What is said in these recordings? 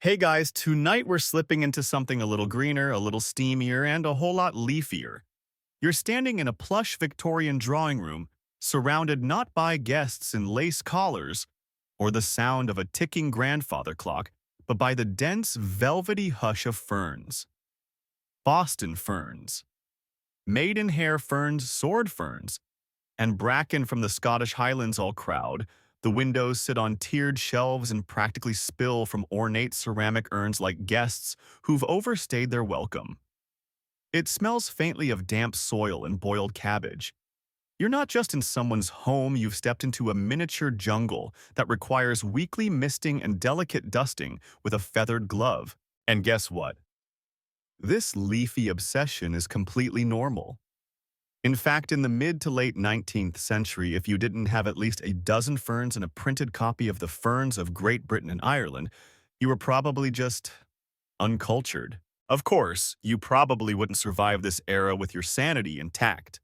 Hey guys, tonight we're slipping into something a little greener, a little steamier, and a whole lot leafier. You're standing in a plush Victorian drawing room, surrounded not by guests in lace collars or the sound of a ticking grandfather clock, but by the dense, velvety hush of ferns. Boston ferns. Maidenhair ferns, sword ferns, and bracken from the Scottish Highlands all crowd. The windows sit on tiered shelves and practically spill from ornate ceramic urns like guests who've overstayed their welcome. It smells faintly of damp soil and boiled cabbage. You're not just in someone's home, you've stepped into a miniature jungle that requires weekly misting and delicate dusting with a feathered glove. And guess what? This leafy obsession is completely normal. In fact, in the mid to late 19th century, if you didn't have at least a dozen ferns and a printed copy of the Ferns of Great Britain and Ireland, you were probably just uncultured. Of course, you probably wouldn't survive this era with your sanity intact.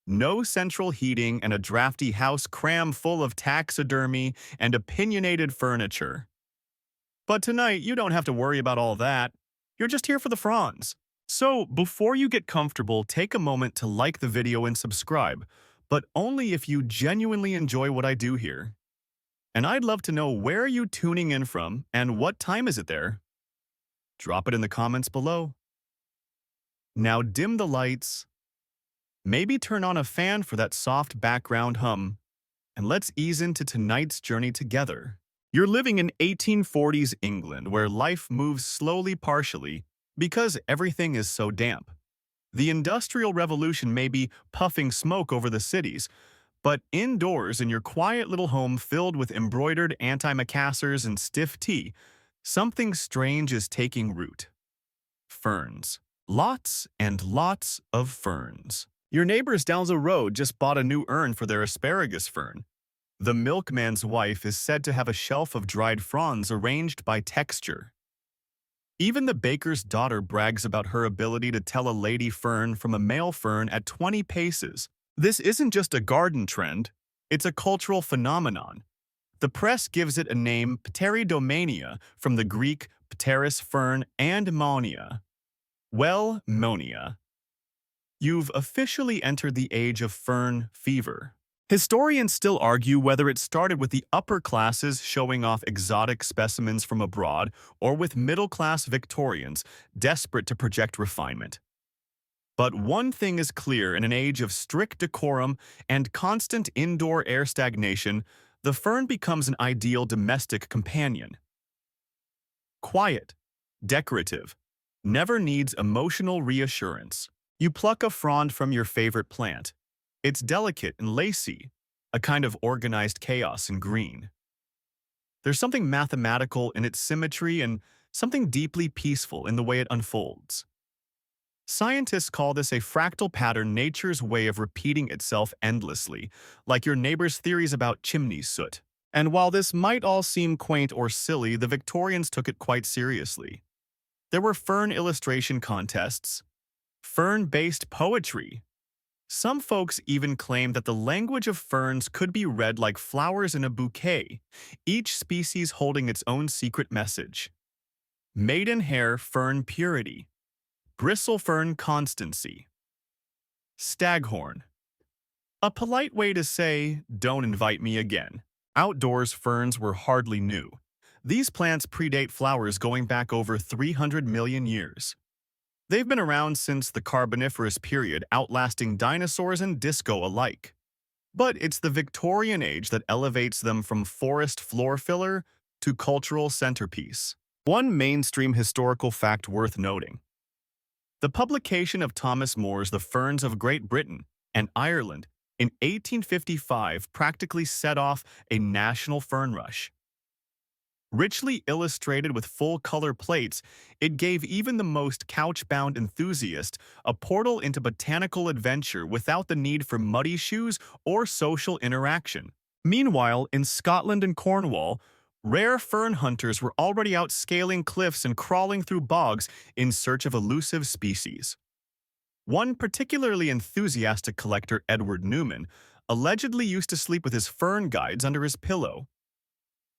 No central heating and a drafty house cram full of taxidermy and opinionated furniture. But tonight, you don't have to worry about all that. You're just here for the fronds. So, before you get comfortable, take a moment to like the video and subscribe, but only if you genuinely enjoy what I do here. And I'd love to know where are you tuning in from and what time is it there? Drop it in the comments below. Now dim the lights, maybe turn on a fan for that soft background hum, and let's ease into tonight's journey together. You're living in 1840s England where life moves slowly partially because everything is so damp. The Industrial Revolution may be puffing smoke over the cities, but indoors in your quiet little home filled with embroidered antimacassars and stiff tea, something strange is taking root. Ferns. Lots and lots of ferns. Your neighbors down the road just bought a new urn for their asparagus fern. The milkman's wife is said to have a shelf of dried fronds arranged by texture. Even the baker's daughter brags about her ability to tell a lady fern from a male fern at 20 paces. This isn't just a garden trend, it's a cultural phenomenon. The press gives it a name, pteridomania, from the Greek pteris fern and monia. Well, monia. You've officially entered the age of fern fever. Historians still argue whether it started with the upper classes showing off exotic specimens from abroad or with middle-class Victorians desperate to project refinement. But one thing is clear: in an age of strict decorum and constant indoor air stagnation, the fern becomes an ideal domestic companion. Quiet, decorative, never needs emotional reassurance. You pluck a frond from your favorite plant. It's delicate and lacy, a kind of organized chaos in green. There's something mathematical in its symmetry and something deeply peaceful in the way it unfolds. Scientists call this a fractal pattern, nature's way of repeating itself endlessly, like your neighbor's theories about chimney soot. And while this might all seem quaint or silly, the Victorians took it quite seriously. There were fern illustration contests, fern-based poetry. Some folks even claim that the language of ferns could be read like flowers in a bouquet, each species holding its own secret message. Maidenhair fern purity, bristle fern constancy, staghorn. A polite way to say, don't invite me again. Outdoors ferns were hardly new. These plants predate flowers going back over 300 million years. They've been around since the Carboniferous period, outlasting dinosaurs and disco alike. But it's the Victorian age that elevates them from forest floor filler to cultural centerpiece. One mainstream historical fact worth noting: the publication of Thomas More's The Ferns of Great Britain and Ireland in 1855 practically set off a national fern rush. Richly illustrated with full-color plates, it gave even the most couch-bound enthusiast a portal into botanical adventure without the need for muddy shoes or social interaction. Meanwhile, in Scotland and Cornwall, rare fern hunters were already out scaling cliffs and crawling through bogs in search of elusive species. One particularly enthusiastic collector, Edward Newman, allegedly used to sleep with his fern guides under his pillow.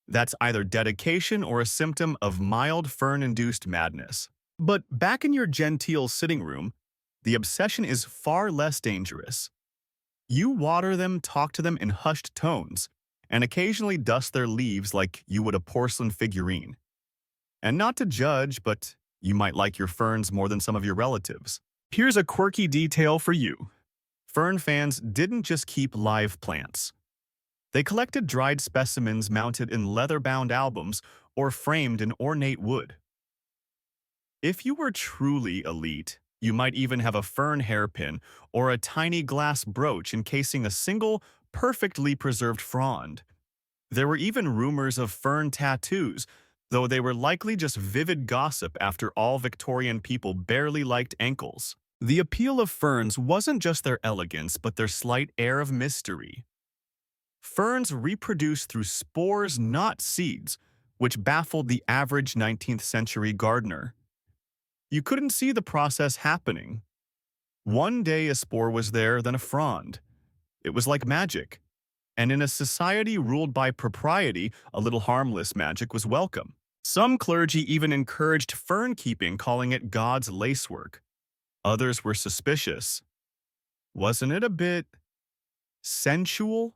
That's either dedication or a symptom of mild fern-induced madness. But back in your genteel sitting room, the obsession is far less dangerous. You water them, talk to them in hushed tones, and occasionally dust their leaves like you would a porcelain figurine. And not to judge, but you might like your ferns more than some of your relatives. Here's a quirky detail for you. Fern fans didn't just keep live plants. They collected dried specimens mounted in leather-bound albums or framed in ornate wood. If you were truly elite, you might even have a fern hairpin or a tiny glass brooch encasing a single, perfectly preserved frond. There were even rumors of fern tattoos, though they were likely just vivid gossip after all Victorian people barely liked ankles. The appeal of ferns wasn't just their elegance, but their slight air of mystery. Ferns reproduce through spores, not seeds, which baffled the average 19th century gardener. You couldn't see the process happening. One day a spore was there, then a frond. It was like magic. And in a society ruled by propriety, a little harmless magic was welcome. Some clergy even encouraged fern keeping, calling it God's lacework. Others were suspicious. Wasn't it a bit sensual?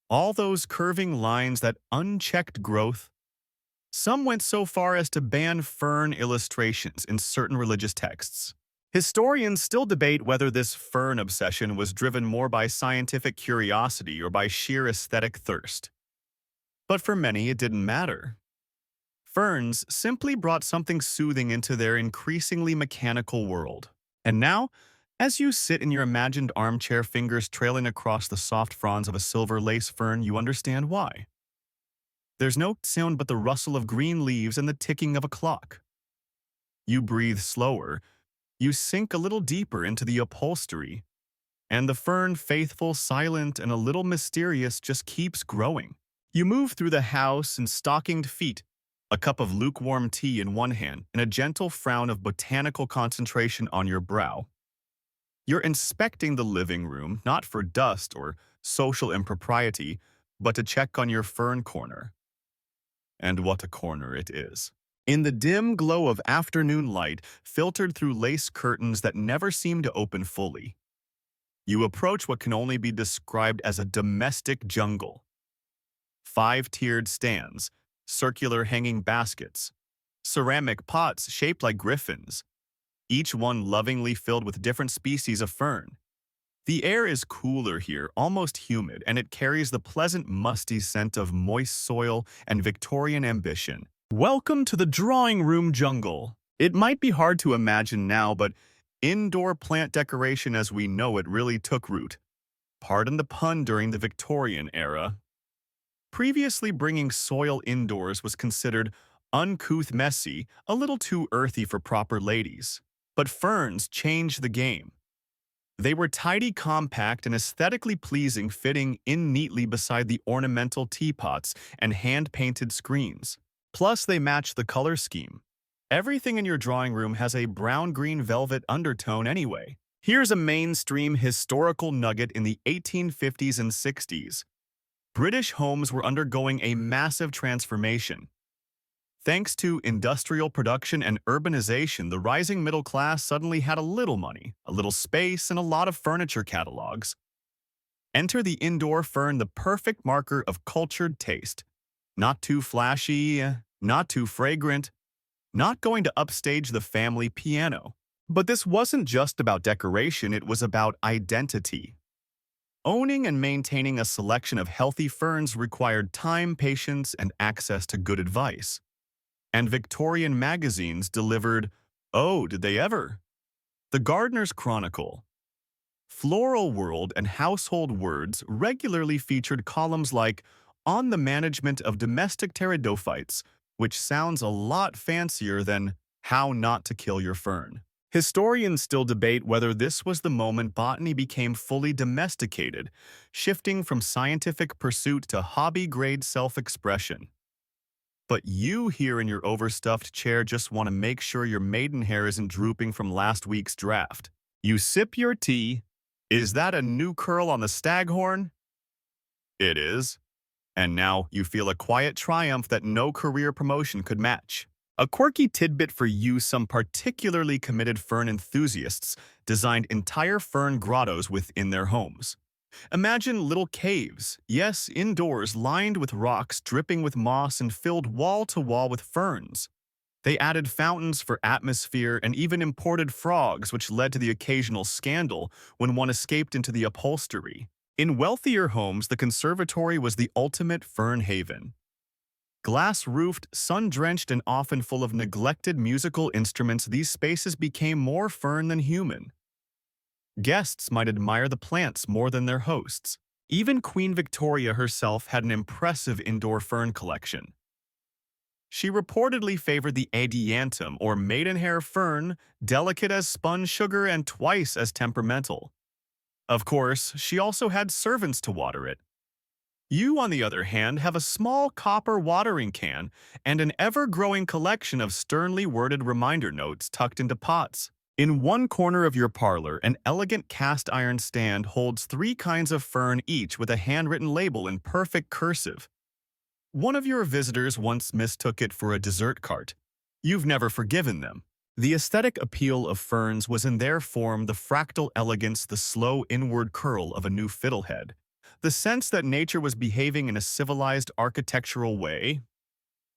All those curving lines, that unchecked growth. Some went so far as to ban fern illustrations in certain religious texts. Historians still debate whether this fern obsession was driven more by scientific curiosity or by sheer aesthetic thirst. But for many, it didn't matter. Ferns simply brought something soothing into their increasingly mechanical world. And now, as you sit in your imagined armchair, fingers trailing across the soft fronds of a silver lace fern, you understand why. There's no sound but the rustle of green leaves and the ticking of a clock. You breathe slower, you sink a little deeper into the upholstery, and the fern, faithful, silent, and a little mysterious, just keeps growing. You move through the house in stockinged feet, a cup of lukewarm tea in one hand and a gentle frown of botanical concentration on your brow. You're inspecting the living room, not for dust or social impropriety, but to check on your fern corner. And what a corner it is. In the dim glow of afternoon light, filtered through lace curtains that never seem to open fully, you approach what can only be described as a domestic jungle. 5-tiered stands, circular hanging baskets, ceramic pots shaped like griffins, each one lovingly filled with different species of fern. The air is cooler here, almost humid, and it carries the pleasant musty scent of moist soil and Victorian ambition. Welcome to the drawing room jungle. It might be hard to imagine now, but indoor plant decoration as we know it really took root. Pardon the pun, during the Victorian era. Previously, bringing soil indoors was considered uncouth, messy, a little too earthy for proper ladies. But ferns changed the game. They were tidy, compact, and aesthetically pleasing, fitting in neatly beside the ornamental teapots and hand-painted screens. Plus, they matched the color scheme. Everything in your drawing room has a brown-green velvet undertone anyway. Here's a mainstream historical nugget. In the 1850s and 60s, British homes were undergoing a massive transformation. Thanks to industrial production and urbanization, the rising middle class suddenly had a little money, a little space, and a lot of furniture catalogs. Enter the indoor fern, the perfect marker of cultured taste. Not too flashy, not too fragrant, not going to upstage the family piano. But this wasn't just about decoration, it was about identity. Owning and maintaining a selection of healthy ferns required time, patience, and access to good advice. And Victorian magazines delivered, oh, did they ever? The Gardener's Chronicle, Floral World, and Household Words regularly featured columns like On the Management of Domestic Pteridophytes, which sounds a lot fancier than How Not to Kill Your Fern. Historians still debate whether this was the moment botany became fully domesticated, shifting from scientific pursuit to hobby-grade self-expression. But you here in your overstuffed chair just want to make sure your maidenhair isn't drooping from last week's draft. You sip your tea. Is that a new curl on the staghorn? It is. And now you feel a quiet triumph that no career promotion could match. A quirky tidbit for you: some particularly committed fern enthusiasts designed entire fern grottos within their homes. Imagine little caves, yes, indoors, lined with rocks dripping with moss and filled wall to wall with ferns. They added fountains for atmosphere and even imported frogs, which led to the occasional scandal when one escaped into the upholstery. In wealthier homes, the conservatory was the ultimate fern haven. Glass-roofed, sun-drenched, and often full of neglected musical instruments, these spaces became more fern than human. Guests might admire the plants more than their hosts. Even Queen Victoria herself had an impressive indoor fern collection. She reportedly favored the adiantum, or maidenhair fern, delicate as spun sugar and twice as temperamental. Of course, she also had servants to water it. You, on the other hand, have a small copper watering can and an ever-growing collection of sternly worded reminder notes tucked into pots. In one corner of your parlor, an elegant cast-iron stand holds 3 kinds of fern, each with a handwritten label in perfect cursive. One of your visitors once mistook it for a dessert cart. You've never forgiven them. The aesthetic appeal of ferns was in their form: the fractal elegance, the slow inward curl of a new fiddlehead. The sense that nature was behaving in a civilized architectural way.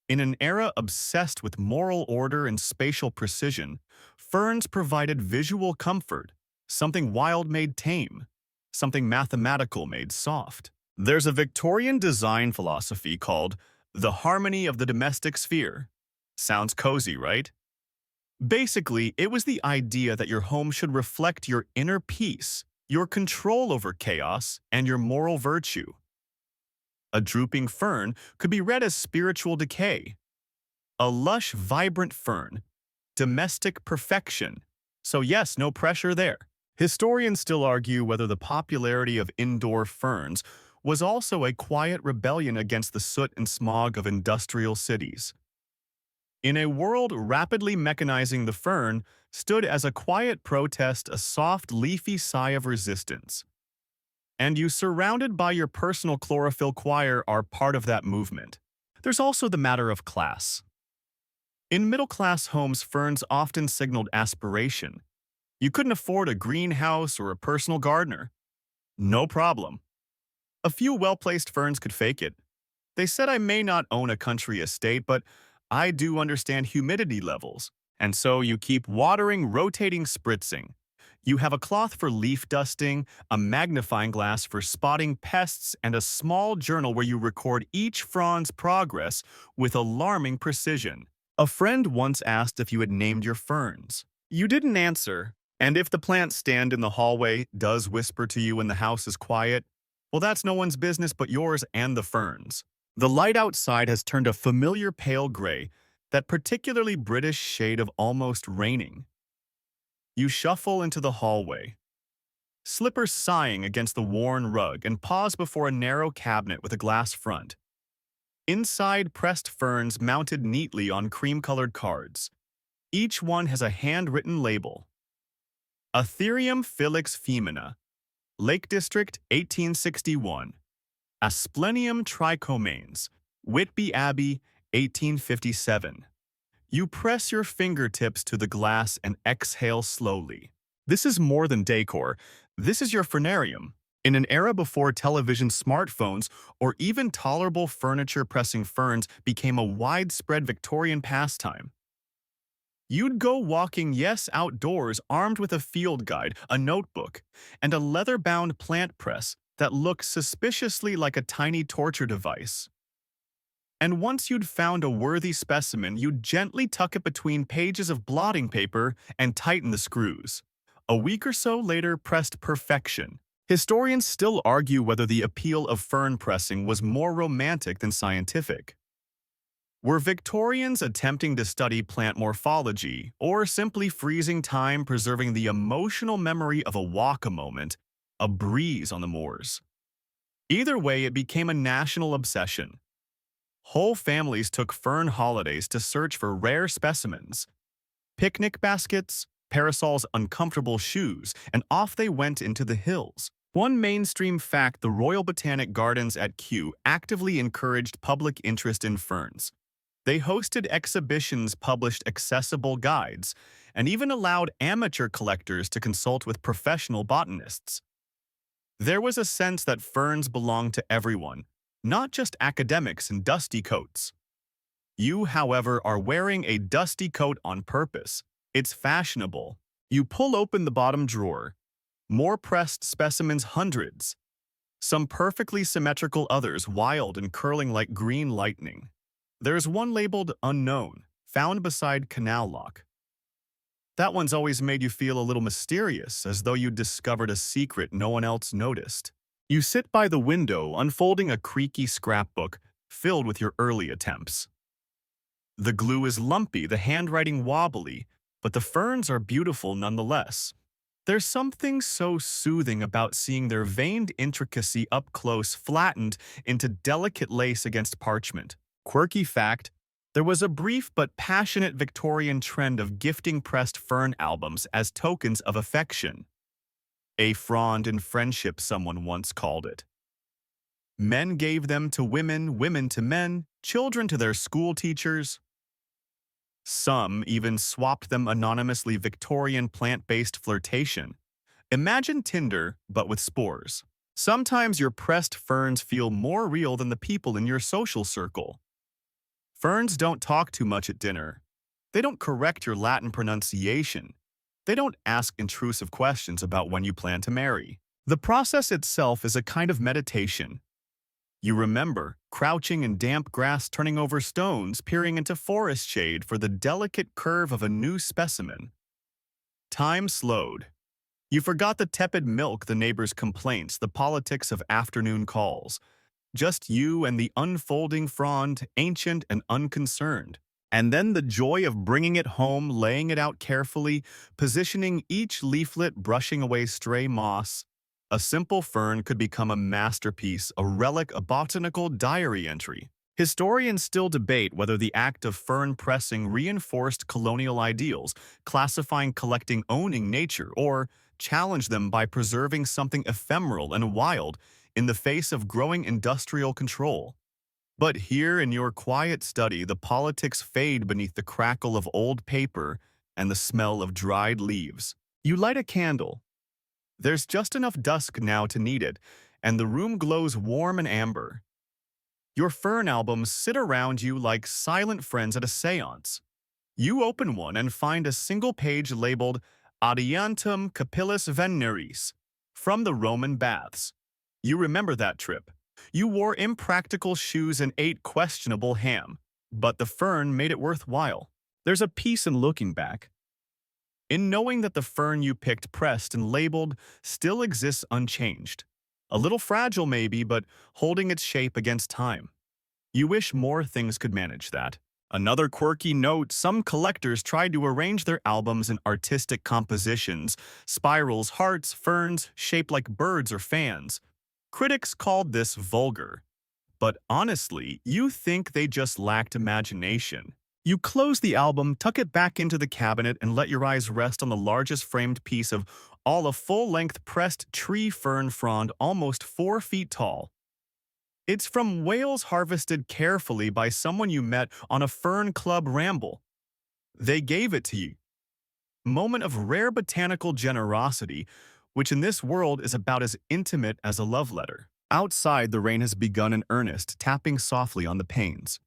In an era obsessed with moral order and spatial precision, ferns provided visual comfort, something wild made tame, something mathematical made soft. There's a Victorian design philosophy called the harmony of the domestic sphere. Sounds cozy, right? Basically, it was the idea that your home should reflect your inner peace, your control over chaos, and your moral virtue. A drooping fern could be read as spiritual decay. A lush, vibrant fern, domestic perfection. So yes, no pressure there. Historians still argue whether the popularity of indoor ferns was also a quiet rebellion against the soot and smog of industrial cities. In a world rapidly mechanizing, the fern stood as a quiet protest, a soft, leafy sigh of resistance. And you, surrounded by your personal chlorophyll choir, are part of that movement. There's also the matter of class. In middle-class homes, ferns often signaled aspiration. You couldn't afford a greenhouse or a personal gardener. No problem. A few well-placed ferns could fake it. They said, "I may not own a country estate, but I do understand humidity levels." And so you keep watering, rotating, spritzing. You have a cloth for leaf dusting, a magnifying glass for spotting pests, and a small journal where you record each frond's progress with alarming precision. A friend once asked if you had named your ferns. You didn't answer, and if the plant stand in the hallway does whisper to you when the house is quiet, well, that's no one's business but yours and the ferns. The light outside has turned a familiar pale gray, that particularly British shade of almost raining. You shuffle into the hallway, slippers sighing against the worn rug, and pause before a narrow cabinet with a glass front. Inside, pressed ferns mounted neatly on cream-colored cards. Each one has a handwritten label. Aetherium filix femina, Lake District, 1861. Asplenium trichomanes, Whitby Abbey, 1857. You press your fingertips to the glass and exhale slowly. This is more than decor. This is your fernarium. In an era before television, smartphones, or even tolerable furniture, pressing ferns became a widespread Victorian pastime. You'd go walking, yes, outdoors, armed with a field guide, a notebook, and a leather-bound plant press that looked suspiciously like a tiny torture device. And once you'd found a worthy specimen, you'd gently tuck it between pages of blotting paper and tighten the screws. A week or so later, pressed perfection. Historians still argue whether the appeal of fern pressing was more romantic than scientific. Were Victorians attempting to study plant morphology, or simply freezing time, preserving the emotional memory of a walk, a moment, a breeze on the moors? Either way, it became a national obsession. Whole families took fern holidays to search for rare specimens. Picnic baskets, parasols, uncomfortable shoes, and off they went into the hills. One mainstream fact: the Royal Botanic Gardens at Kew actively encouraged public interest in ferns. They hosted exhibitions, published accessible guides, and even allowed amateur collectors to consult with professional botanists. There was a sense that ferns belonged to everyone, not just academics in dusty coats. You, however, are wearing a dusty coat on purpose. It's fashionable. You pull open the bottom drawer. More pressed specimens, hundreds. Some perfectly symmetrical, others wild and curling like green lightning. There's one labeled unknown, found beside canal lock. That one's always made you feel a little mysterious, as though you discovered a secret no one else noticed. You sit by the window, unfolding a creaky scrapbook filled with your early attempts. The glue is lumpy, the handwriting wobbly, but the ferns are beautiful nonetheless. There's something so soothing about seeing their veined intricacy up close, flattened into delicate lace against parchment. Quirky fact: there was a brief but passionate Victorian trend of gifting pressed fern albums as tokens of affection. A frond in friendship, someone once called it. Men gave them to women, women to men, children to their school teachers. Some even swapped them anonymously. Victorian plant-based flirtation. Imagine Tinder, but with spores. Sometimes your pressed ferns feel more real than the people in your social circle. Ferns don't talk too much at dinner. They don't correct your Latin pronunciation. They don't ask intrusive questions about when you plan to marry. The process itself is a kind of meditation. You remember, crouching in damp grass, turning over stones, peering into forest shade for the delicate curve of a new specimen. Time slowed. You forgot the tepid milk, the neighbors' complaints, the politics of afternoon calls. Just you and the unfolding frond, ancient and unconcerned. And then the joy of bringing it home, laying it out carefully, positioning each leaflet, brushing away stray moss. A simple fern could become a masterpiece, a relic, a botanical diary entry. Historians still debate whether the act of fern pressing reinforced colonial ideals, classifying, collecting, owning nature, or challenge them by preserving something ephemeral and wild in the face of growing industrial control. But here in your quiet study, the politics fade beneath the crackle of old paper and the smell of dried leaves. You light a candle. There's just enough dusk now to need it, and the room glows warm and amber. Your fern albums sit around you like silent friends at a seance. You open one and find a single page labeled Adiantum Capillis Veneris, from the Roman baths. You remember that trip. You wore impractical shoes and ate questionable ham, but the fern made it worthwhile. There's a peace in looking back, in knowing that the fern you picked, pressed, and labeled still exists unchanged. A little fragile maybe, but holding its shape against time. You wish more things could manage that. Another quirky note: some collectors tried to arrange their albums in artistic compositions, spirals, hearts, ferns, shaped like birds or fans. Critics called this vulgar. But honestly, you think they just lacked imagination. You close the album, tuck it back into the cabinet, and let your eyes rest on the largest framed piece of all, a full-length pressed tree fern frond almost 4 feet tall. It's from Wales, harvested carefully by someone you met on a fern club ramble. They gave it to you. Moment of rare botanical generosity, which in this world is about as intimate as a love letter. Outside, the rain has begun in earnest, tapping softly on the panes.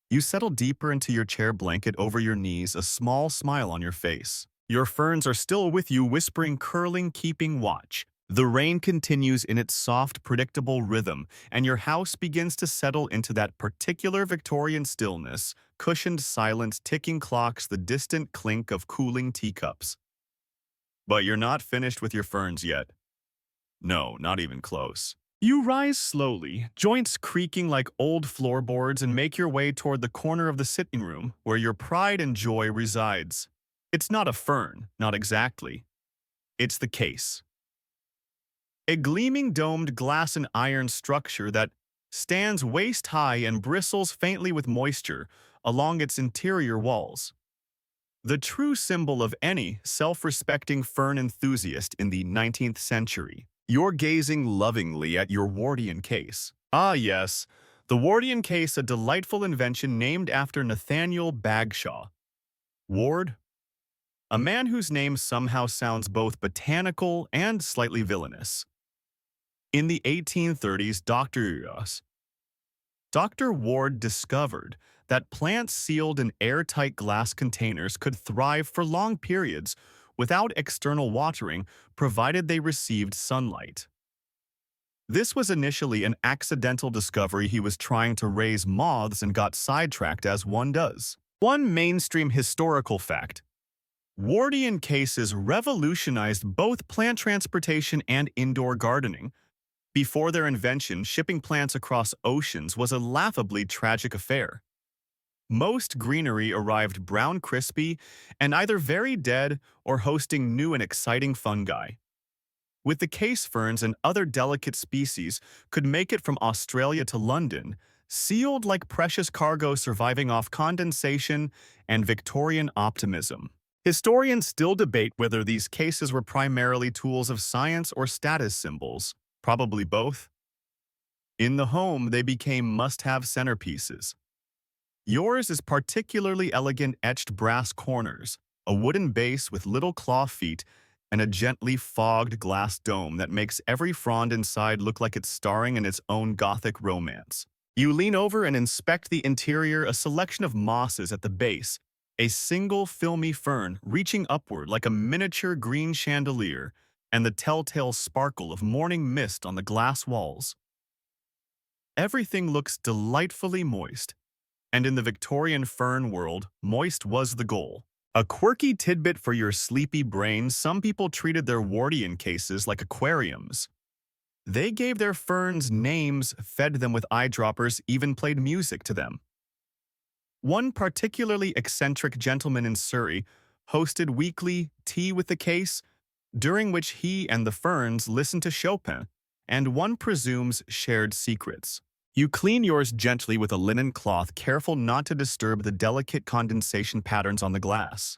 You settle deeper into your chair, blanket over your knees, a small smile on your face. Your ferns are still with you, whispering, curling, keeping watch. The rain continues in its soft, predictable rhythm, and your house begins to settle into that particular Victorian stillness, cushioned silence, ticking clocks, the distant clink of cooling teacups. But you're not finished with your ferns yet. No, not even close. You rise slowly, joints creaking like old floorboards, and make your way toward the corner of the sitting room where your pride and joy resides. It's not a fern, not exactly. It's the case. A gleaming domed glass and iron structure that stands waist-high and bristles faintly with moisture along its interior walls. The true symbol of any self-respecting fern enthusiast in the 19th century. You're gazing lovingly at your Wardian case. Ah, yes, the Wardian case, a delightful invention named after Nathaniel Bagshaw. Ward? A man whose name somehow sounds both botanical and slightly villainous. In the 1830s, Dr. Ward discovered that plants sealed in airtight glass containers could thrive for long periods without external watering, provided they received sunlight. This was initially an accidental discovery. He was trying to raise moths and got sidetracked as one does. One mainstream historical fact: Wardian cases revolutionized both plant transportation and indoor gardening. Before their invention, shipping plants across oceans was a laughably tragic affair. Most greenery arrived brown crispy and either very dead or hosting new and exciting fungi. With the case ferns and other delicate species could make it from Australia to London, sealed like precious cargo, surviving off condensation and Victorian optimism. Historians still debate whether these cases were primarily tools of science or status symbols, probably both. In the home, they became must-have centerpieces. Yours is particularly elegant etched brass corners, a wooden base with little claw feet, and a gently fogged glass dome that makes every frond inside look like it's starring in its own Gothic romance. You lean over and inspect the interior, a selection of mosses at the base, a single filmy fern reaching upward like a miniature green chandelier, and the telltale sparkle of morning mist on the glass walls. Everything looks delightfully moist, and in the Victorian fern world, moist was the goal. A quirky tidbit for your sleepy brain: some people treated their Wardian cases like aquariums. They gave their ferns names, fed them with eyedroppers, even played music to them. One particularly eccentric gentleman in Surrey hosted weekly tea with the case, during which he and the ferns listened to Chopin, and one presumes shared secrets. You clean yours gently with a linen cloth, careful not to disturb the delicate condensation patterns on the glass.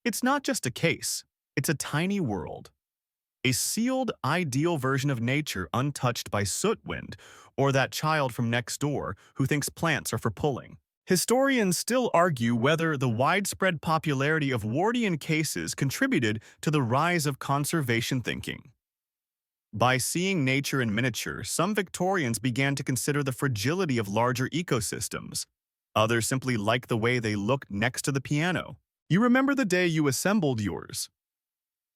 It's not just a case, it's a tiny world. A sealed, ideal version of nature untouched by soot wind, or that child from next door who thinks plants are for pulling. Historians still argue whether the widespread popularity of Wardian cases contributed to the rise of conservation thinking. By seeing nature in miniature, some Victorians began to consider the fragility of larger ecosystems. Others simply liked the way they looked next to the piano. You remember the day you assembled yours.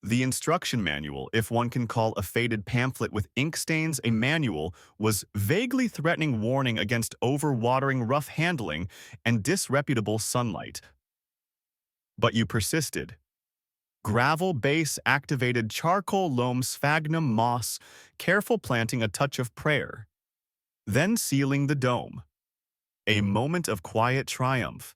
The instruction manual, if one can call a faded pamphlet with ink stains a manual, was vaguely threatening warning against overwatering, rough handling, and disreputable sunlight. But you persisted. Gravel base, activated charcoal loam, sphagnum moss, careful planting, a touch of prayer. Then sealing the dome. A moment of quiet triumph.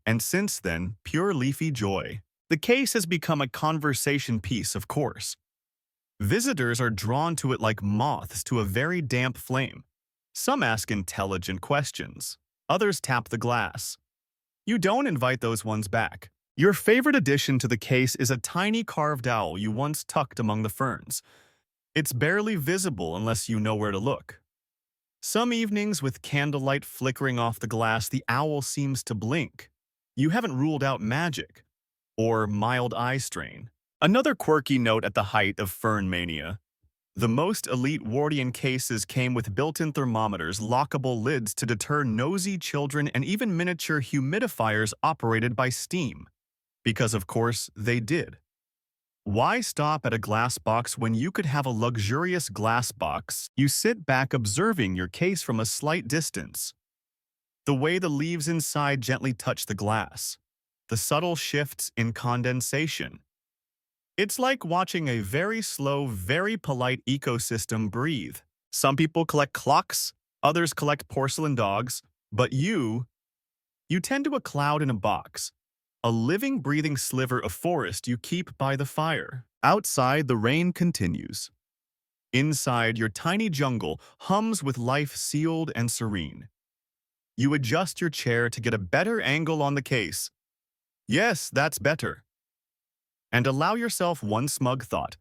And since then, pure leafy joy. The case has become a conversation piece, of course. Visitors are drawn to it like moths to a very damp flame. Some ask intelligent questions. Others tap the glass. You don't invite those ones back. Your favorite addition to the case is a tiny carved owl you once tucked among the ferns. It's barely visible unless you know where to look. Some evenings, with candlelight flickering off the glass, the owl seems to blink. You haven't ruled out magic or mild eye strain. Another quirky note at the height of fern mania: the most elite Wardian cases came with built-in thermometers, lockable lids to deter nosy children, and even miniature humidifiers operated by steam. Because, of course, they did. Why stop at a glass box when you could have a luxurious glass box? You sit back observing your case from a slight distance. The way the leaves inside gently touch the glass. The subtle shifts in condensation. It's like watching a very slow, very polite ecosystem breathe. Some people collect clocks, others collect porcelain dogs, but you tend to a cloud in a box. A living, breathing sliver of forest you keep by the fire. Outside, the rain continues. Inside, your tiny jungle hums with life, sealed and serene. You adjust your chair to get a better angle on the case. Yes, that's better. And allow yourself one smug thought.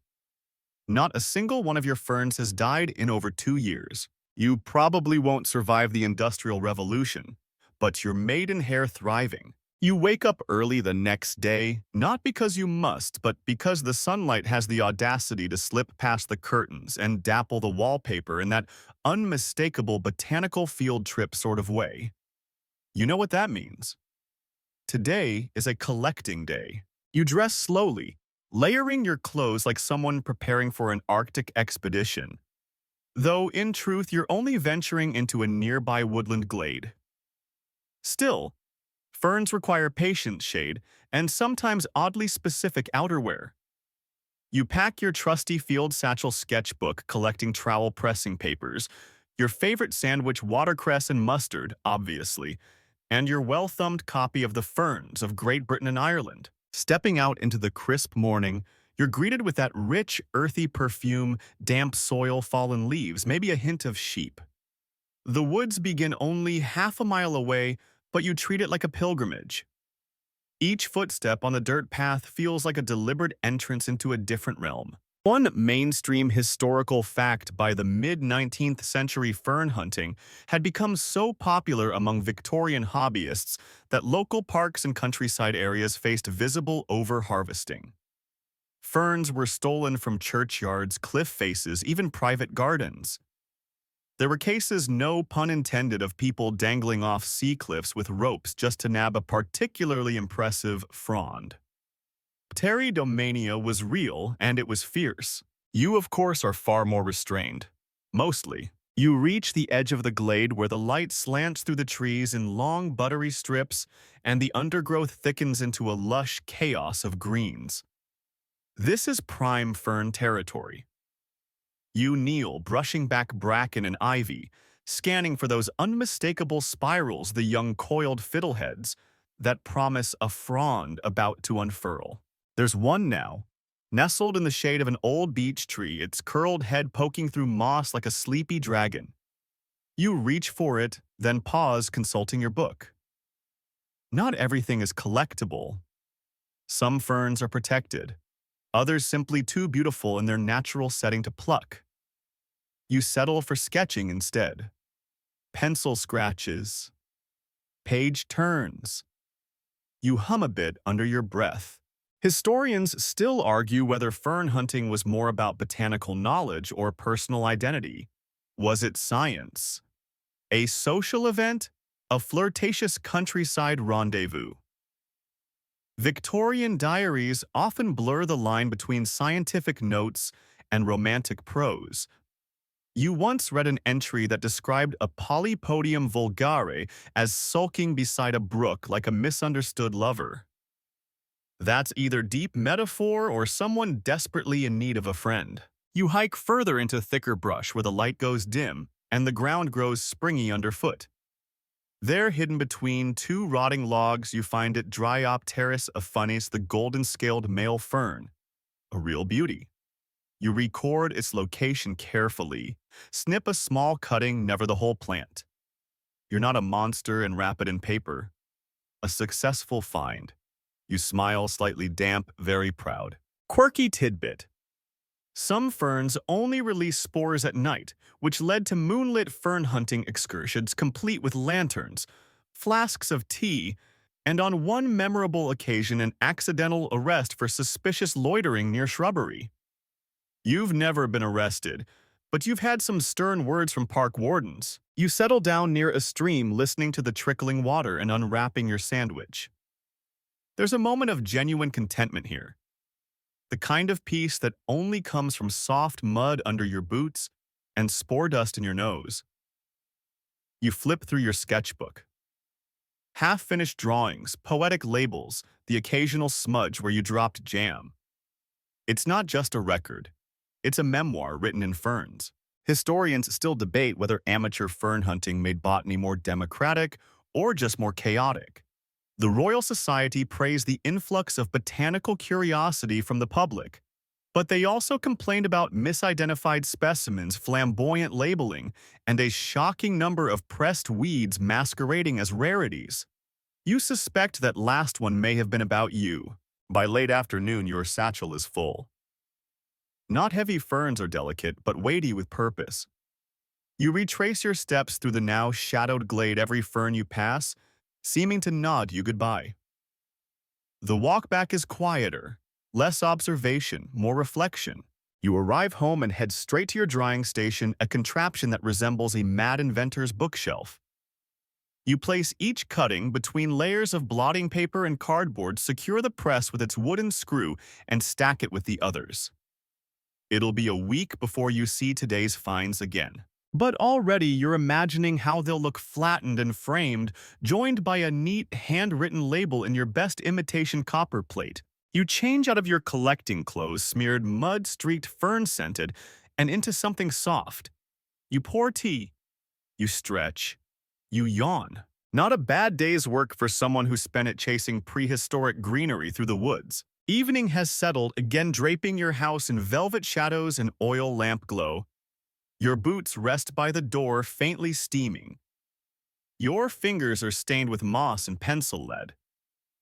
Not a single one of your ferns has died in over 2 years. You probably won't survive the Industrial Revolution, but your maidenhair thriving. You wake up early the next day, not because you must, but because the sunlight has the audacity to slip past the curtains and dapple the wallpaper in that unmistakable botanical field trip sort of way. You know what that means. Today is a collecting day. You dress slowly, layering your clothes like someone preparing for an Arctic expedition, though in truth you're only venturing into a nearby woodland glade. Still, ferns require patient shade and sometimes oddly specific outerwear. You pack your trusty field satchel sketchbook collecting trowel pressing papers, your favorite sandwich watercress and mustard, obviously, and your well-thumbed copy of the Ferns of Great Britain and Ireland. Stepping out into the crisp morning, you're greeted with that rich, earthy perfume, damp soil, fallen leaves, maybe a hint of sheep. The woods begin only half a mile away, but you treat it like a pilgrimage. Each footstep on the dirt path feels like a deliberate entrance into a different realm. One mainstream historical fact: by the mid-19th century, fern hunting had become so popular among Victorian hobbyists that local parks and countryside areas faced visible over-harvesting. Ferns were stolen from churchyards, cliff faces, even private gardens. There were cases, no pun intended, of people dangling off sea cliffs with ropes just to nab a particularly impressive frond. Pteridomania was real, and it was fierce. You, of course, are far more restrained. Mostly. You reach the edge of the glade where the light slants through the trees in long, buttery strips, and the undergrowth thickens into a lush chaos of greens. This is prime fern territory. You kneel, brushing back bracken and ivy, scanning for those unmistakable spirals, the young coiled fiddleheads, that promise a frond about to unfurl. There's one now, nestled in the shade of an old beech tree, its curled head poking through moss like a sleepy dragon. You reach for it, then pause, consulting your book. Not everything is collectible. Some ferns are protected, others simply too beautiful in their natural setting to pluck. You settle for sketching instead. Pencil scratches. Page turns. You hum a bit under your breath. Historians still argue whether fern hunting was more about botanical knowledge or personal identity. Was it science? A social event? A flirtatious countryside rendezvous? Victorian diaries often blur the line between scientific notes and romantic prose. You once read an entry that described a polypodium vulgare as sulking beside a brook like a misunderstood lover. That's either deep metaphor or someone desperately in need of a friend. You hike further into thicker brush where the light goes dim and the ground grows springy underfoot. There, hidden between two rotting logs, you find it Dryopteris affunis, the golden-scaled male fern, a real beauty. You record its location carefully, snip a small cutting, never the whole plant. You're not a monster and wrap it in paper. A successful find. You smile, slightly damp, very proud. Quirky tidbit. Some ferns only release spores at night, which led to moonlit fern hunting excursions complete with lanterns, flasks of tea, and on one memorable occasion an accidental arrest for suspicious loitering near shrubbery. You've never been arrested, but you've had some stern words from park wardens. You settle down near a stream, listening to the trickling water and unwrapping your sandwich. There's a moment of genuine contentment here. The kind of peace that only comes from soft mud under your boots and spore dust in your nose. You flip through your sketchbook. Half-finished drawings, poetic labels, the occasional smudge where you dropped jam. It's not just a record. It's a memoir written in ferns. Historians still debate whether amateur fern hunting made botany more democratic or just more chaotic. The Royal Society praised the influx of botanical curiosity from the public, but they also complained about misidentified specimens, flamboyant labeling, and a shocking number of pressed weeds masquerading as rarities. You suspect that last one may have been about you. By late afternoon, your satchel is full. Not heavy ferns are delicate, but weighty with purpose. You retrace your steps through the now shadowed glade every fern you pass, seeming to nod you goodbye. The walk back is quieter, less observation, more reflection. You arrive home and head straight to your drying station, a contraption that resembles a mad inventor's bookshelf. You place each cutting between layers of blotting paper and cardboard, secure the press with its wooden screw, and stack it with the others. It'll be a week before you see today's finds again. But already you're imagining how they'll look flattened and framed, joined by a neat, handwritten label in your best imitation copper plate. You change out of your collecting clothes, smeared mud-streaked fern-scented, and into something soft. You pour tea. You stretch. You yawn. Not a bad day's work for someone who spent it chasing prehistoric greenery through the woods. Evening has settled, again draping your house in velvet shadows and oil lamp glow. Your boots rest by the door, faintly steaming. Your fingers are stained with moss and pencil lead.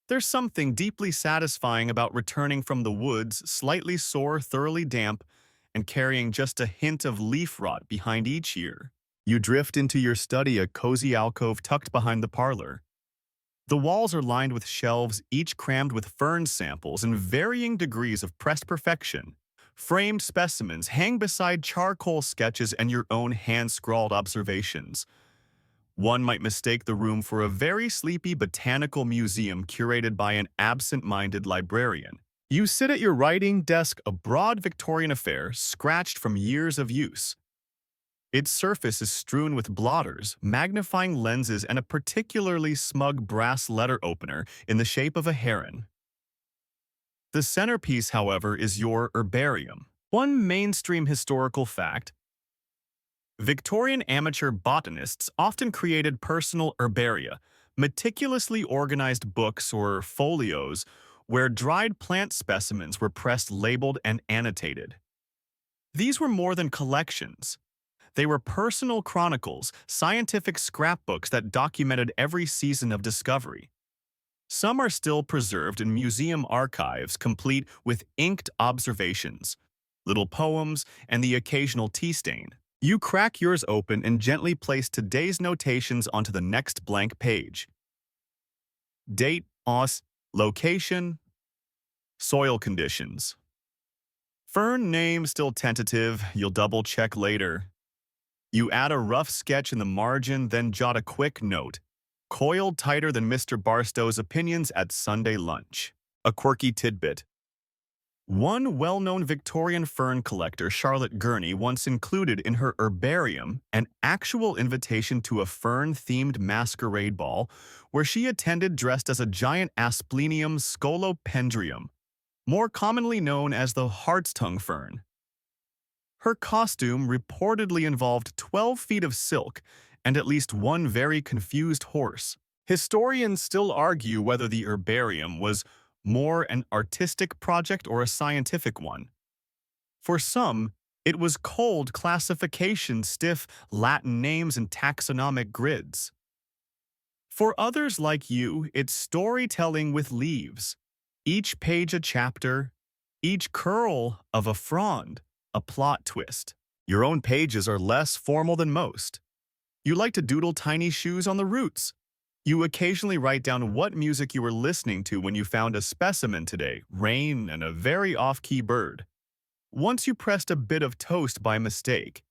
There's something deeply satisfying about returning from the woods, slightly sore, thoroughly damp, and carrying just a hint of leaf rot behind each ear. You drift into your study, a cozy alcove tucked behind the parlor. The walls are lined with shelves, each crammed with fern samples in varying degrees of pressed perfection. Framed specimens hang beside charcoal sketches and your own hand-scrawled observations. One might mistake the room for a very sleepy botanical museum curated by an absent-minded librarian. You sit at your writing desk, a broad Victorian affair scratched from years of use. Its surface is strewn with blotters, magnifying lenses, and a particularly smug brass letter opener in the shape of a heron. The centerpiece, however, is your herbarium. One mainstream historical fact: Victorian amateur botanists often created personal herbaria, meticulously organized books or folios where dried plant specimens were pressed, labeled, and annotated. These were more than collections. They were personal chronicles, scientific scrapbooks that documented every season of discovery. Some are still preserved in museum archives, complete with inked observations, little poems, and the occasional tea stain. You crack yours open and gently place today's notations onto the next blank page. Date, os, location, soil conditions. Fern name still tentative, you'll double-check later. You add a rough sketch in the margin, then jot a quick note. Coiled tighter than Mr. Barstow's opinions at Sunday lunch. A quirky tidbit. One well-known Victorian fern collector, Charlotte Gurney, once included in her herbarium an actual invitation to a fern-themed masquerade ball where she attended dressed as a giant Asplenium scolopendrium, more commonly known as the hartstongue fern. Her costume reportedly involved 12 feet of silk and at least one very confused horse. Historians still argue whether the herbarium was more an artistic project or a scientific one. For some, it was cold classification, stiff Latin names, and taxonomic grids. For others like you, it's storytelling with leaves. Each page a chapter, each curl of a frond, a plot twist. Your own pages are less formal than most. You like to doodle tiny shoes on the roots. You occasionally write down what music you were listening to when you found a specimen today, rain and a very off-key bird. Once you pressed a bit of toast by mistake.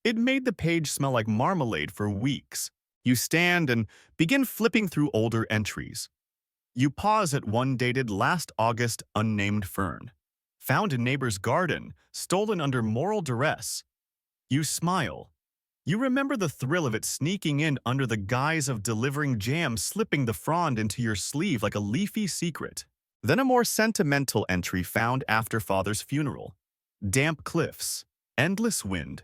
It made the page smell like marmalade for weeks. You stand and begin flipping through older entries. You pause at one dated last August unnamed fern. Found in neighbor's garden, stolen under moral duress. You smile. You remember the thrill of it sneaking in under the guise of delivering jam, slipping the frond into your sleeve like a leafy secret. Then a more sentimental entry found after father's funeral. Damp cliffs, endless wind.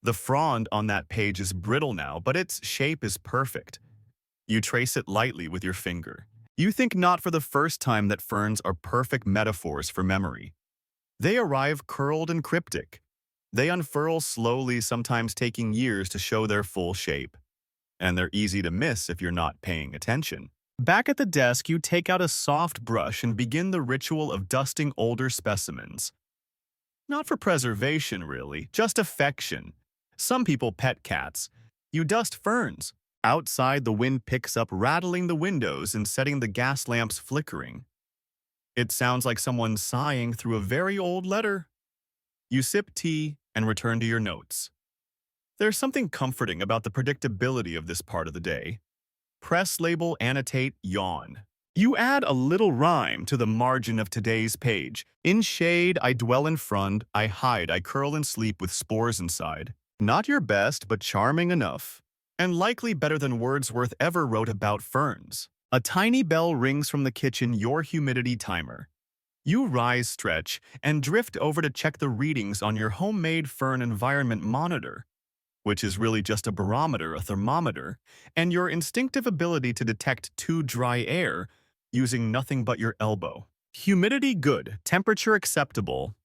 The frond on that page is brittle now, but its shape is perfect. You trace it lightly with your finger. You think not for the first time that ferns are perfect metaphors for memory. They arrive curled and cryptic. They unfurl slowly, sometimes taking years to show their full shape. And they're easy to miss if you're not paying attention. Back at the desk, you take out a soft brush and begin the ritual of dusting older specimens. Not for preservation, really, just affection. Some people pet cats. You dust ferns. Outside, the wind picks up, rattling the windows and setting the gas lamps flickering. It sounds like someone sighing through a very old letter. You sip tea and return to your notes. There's something comforting about the predictability of this part of the day. Press label, annotate, yawn. You add a little rhyme to the margin of today's page. In shade, I dwell in frond, I hide, I curl and sleep with spores inside. Not your best, but charming enough. And likely better than Wordsworth ever wrote about ferns. A tiny bell rings from the kitchen, your humidity timer. You rise, stretch, and drift over to check the readings on your homemade fern environment monitor, which is really just a barometer, a thermometer, and your instinctive ability to detect too dry air using nothing but your elbow. Humidity good, temperature acceptable.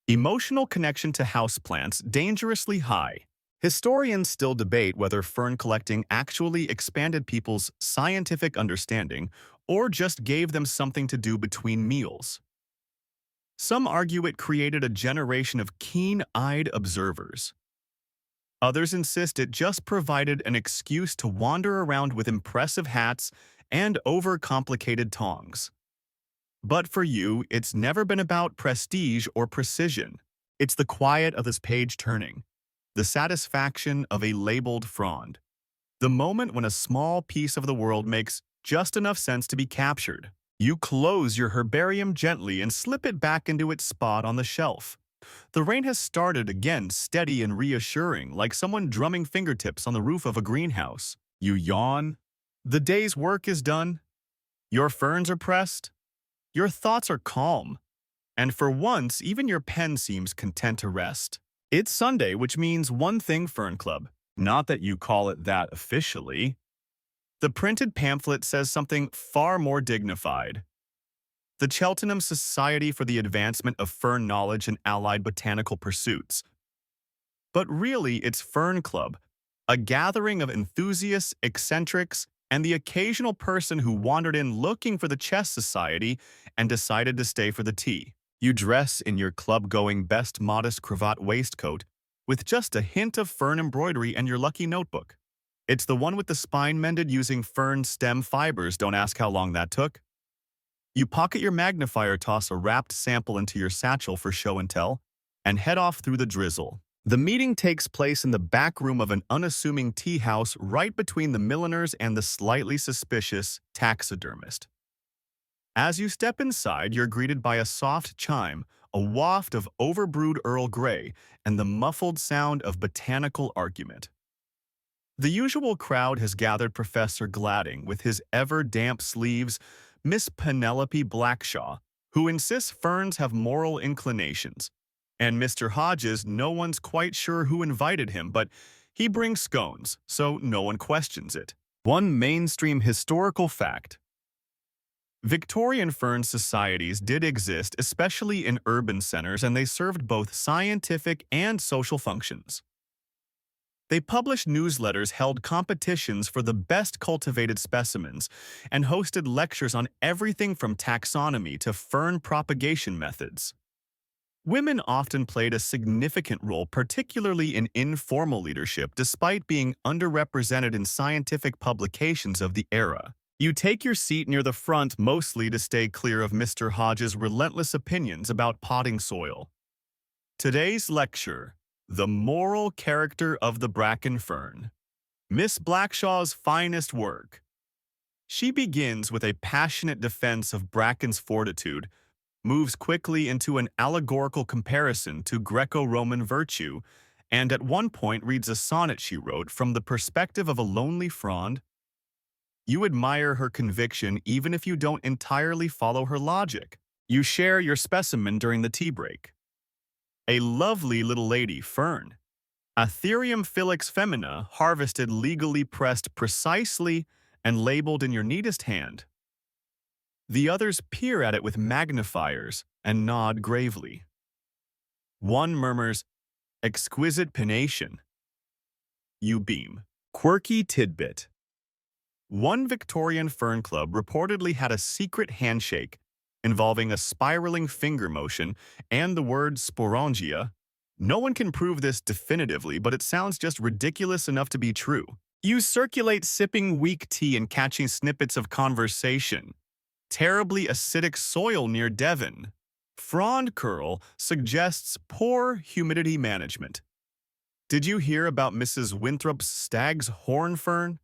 Emotional connection to houseplants dangerously high. Historians still debate whether fern collecting actually expanded people's scientific understanding or just gave them something to do between meals. Some argue it created a generation of keen-eyed observers. Others insist it just provided an excuse to wander around with impressive hats and overcomplicated tongs. But for you, it's never been about prestige or precision. It's the quiet of this page turning, the satisfaction of a labeled frond, the moment when a small piece of the world makes just enough sense to be captured. You close your herbarium gently and slip it back into its spot on the shelf. The rain has started again, steady and reassuring, like someone drumming fingertips on the roof of a greenhouse. You yawn. The day's work is done. Your ferns are pressed. Your thoughts are calm. And for once, even your pen seems content to rest. It's Sunday, which means one thing, Fern Club. Not that you call it that officially. The printed pamphlet says something far more dignified. The Cheltenham Society for the Advancement of Fern Knowledge and Allied Botanical Pursuits. But really, it's Fern Club, a gathering of enthusiasts, eccentrics, and the occasional person who wandered in looking for the chess society and decided to stay for the tea. You dress in your club-going best modest cravat waistcoat with just a hint of fern embroidery and your lucky notebook. It's the one with the spine mended using fern stem fibers. Don't ask how long that took. You pocket your magnifier, toss a wrapped sample into your satchel for show and tell, and head off through the drizzle. The meeting takes place in the back room of an unassuming tea house right between the milliners and the slightly suspicious taxidermist. As you step inside, you're greeted by a soft chime, a waft of overbrewed Earl Grey, and the muffled sound of botanical argument. The usual crowd has gathered Professor Gladding with his ever-damp sleeves, Miss Penelope Blackshaw, who insists ferns have moral inclinations, and Mr. Hodges, no one's quite sure who invited him, but he brings scones, so no one questions it. One mainstream historical fact. Victorian fern societies did exist, especially in urban centers, and they served both scientific and social functions. They published newsletters, held competitions for the best cultivated specimens, and hosted lectures on everything from taxonomy to fern propagation methods. Women often played a significant role, particularly in informal leadership, despite being underrepresented in scientific publications of the era. You take your seat near the front, mostly to stay clear of Mr. Hodges' relentless opinions about potting soil. Today's lecture: The Moral Character of the Bracken Fern. Miss Blackshaw's finest work. She begins with a passionate defense of Bracken's fortitude, moves quickly into an allegorical comparison to Greco-Roman virtue, and at one point reads a sonnet she wrote from the perspective of a lonely frond. You admire her conviction even if you don't entirely follow her logic. You share your specimen during the tea break. A lovely little lady, fern, Atherium filix femina, harvested, legally pressed precisely and labeled in your neatest hand. The others peer at it with magnifiers and nod gravely. One murmurs, exquisite penation. You beam. Quirky tidbit. One Victorian fern club reportedly had a secret handshake involving a spiraling finger motion and the word sporangia. No one can prove this definitively, but it sounds just ridiculous enough to be true. You circulate sipping weak tea and catching snippets of conversation. Terribly acidic soil near Devon. Frond curl suggests poor humidity management. Did you hear about Mrs. Winthrop's stag's horn fern?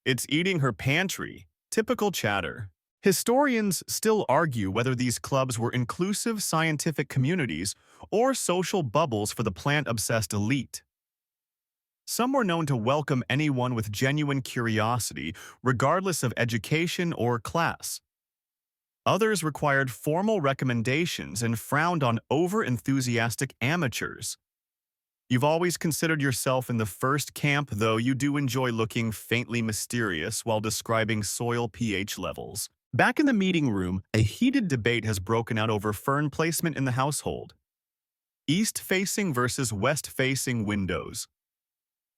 It's eating her pantry. Typical chatter. Historians still argue whether these clubs were inclusive scientific communities or social bubbles for the plant-obsessed elite. Some were known to welcome anyone with genuine curiosity, regardless of education or class. Others required formal recommendations and frowned on over-enthusiastic amateurs. You've always considered yourself in the first camp, though you do enjoy looking faintly mysterious while describing soil pH levels. Back in the meeting room, a heated debate has broken out over fern placement in the household. East-facing versus west-facing windows.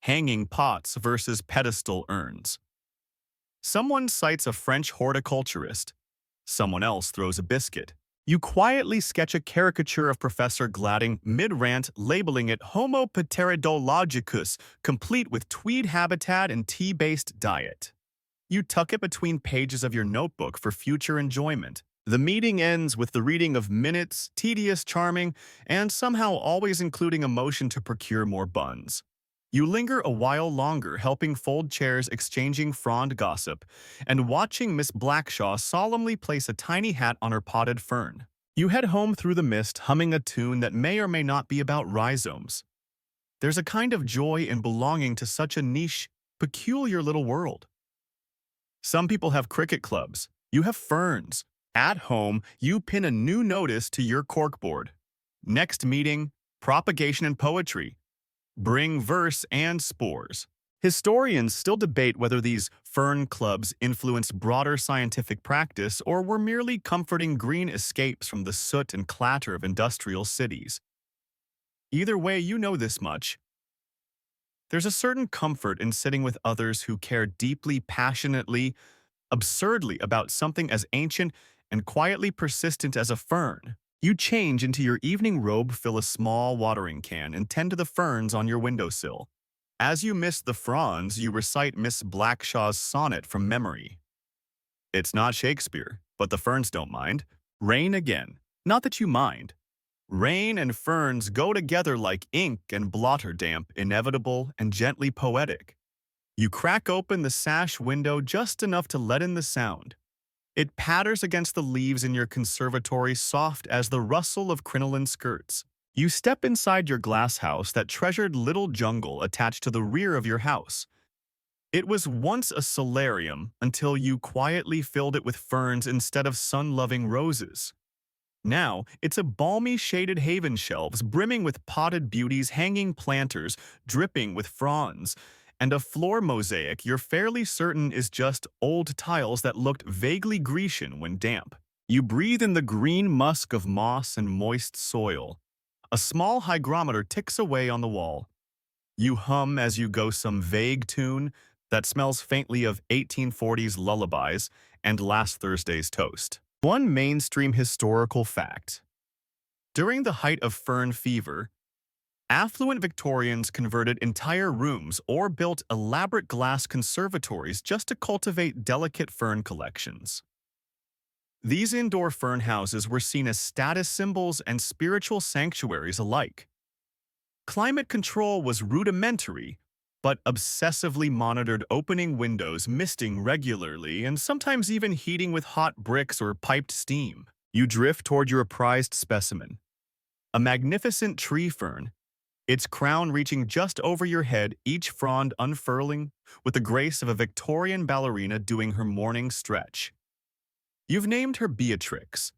Hanging pots versus pedestal urns. Someone cites a French horticulturist. Someone else throws a biscuit. You quietly sketch a caricature of Professor Gladding mid-rant, labeling it Homo pteridologicus, complete with tweed habitat and tea-based diet. You tuck it between pages of your notebook for future enjoyment. The meeting ends with the reading of minutes, tedious, charming, and somehow always including a motion to procure more buns. You linger a while longer, helping fold chairs, exchanging frond gossip, and watching Miss Blackshaw solemnly place a tiny hat on her potted fern. You head home through the mist, humming a tune that may or may not be about rhizomes. There's a kind of joy in belonging to such a niche, peculiar little world. Some people have cricket clubs. You have ferns. At home, you pin a new notice to your corkboard. Next meeting, propagation and poetry. Bring verse and spores. Historians still debate whether these fern clubs influenced broader scientific practice or were merely comforting green escapes from the soot and clatter of industrial cities. Either way, you know this much. There's a certain comfort in sitting with others who care deeply, passionately, absurdly about something as ancient and quietly persistent as a fern. You change into your evening robe, fill a small watering can, and tend to the ferns on your windowsill. As you miss the fronds, you recite Miss Blackshaw's sonnet from memory. It's not Shakespeare, but the ferns don't mind. Rain again. Not that you mind. Rain and ferns go together like ink and blotter damp, inevitable and gently poetic. You crack open the sash window just enough to let in the sound. It patters against the leaves in your conservatory, soft as the rustle of crinoline skirts. You step inside your glasshouse, that treasured little jungle attached to the rear of your house. It was once a solarium until you quietly filled it with ferns instead of sun-loving roses. Now, it's a balmy shaded haven, shelves brimming with potted beauties, hanging planters, dripping with fronds, and a floor mosaic you're fairly certain is just old tiles that looked vaguely Grecian when damp. You breathe in the green musk of moss and moist soil. A small hygrometer ticks away on the wall. You hum as you go some vague tune that smells faintly of 1840s lullabies and last Thursday's toast. One mainstream historical fact. During the height of fern fever, affluent Victorians converted entire rooms or built elaborate glass conservatories just to cultivate delicate fern collections. These indoor fern houses were seen as status symbols and spiritual sanctuaries alike. Climate control was rudimentary, but obsessively monitored, opening windows, misting regularly, and sometimes even heating with hot bricks or piped steam. You drift toward your prized specimen, a magnificent tree fern, its crown reaching just over your head, each frond unfurling with the grace of a Victorian ballerina doing her morning stretch. You've named her Beatrix.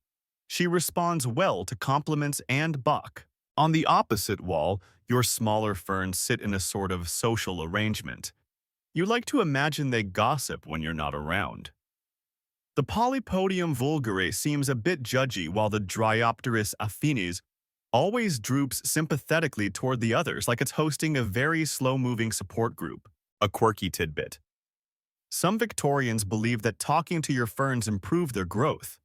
She responds well to compliments and Bach. On the opposite wall, your smaller ferns sit in a sort of social arrangement. You like to imagine they gossip when you're not around. The Polypodium vulgare seems a bit judgy, while the Dryopteris affinis always droops sympathetically toward the others, like it's hosting a very slow-moving support group. A quirky tidbit. Some Victorians believe that talking to your ferns improved their growth.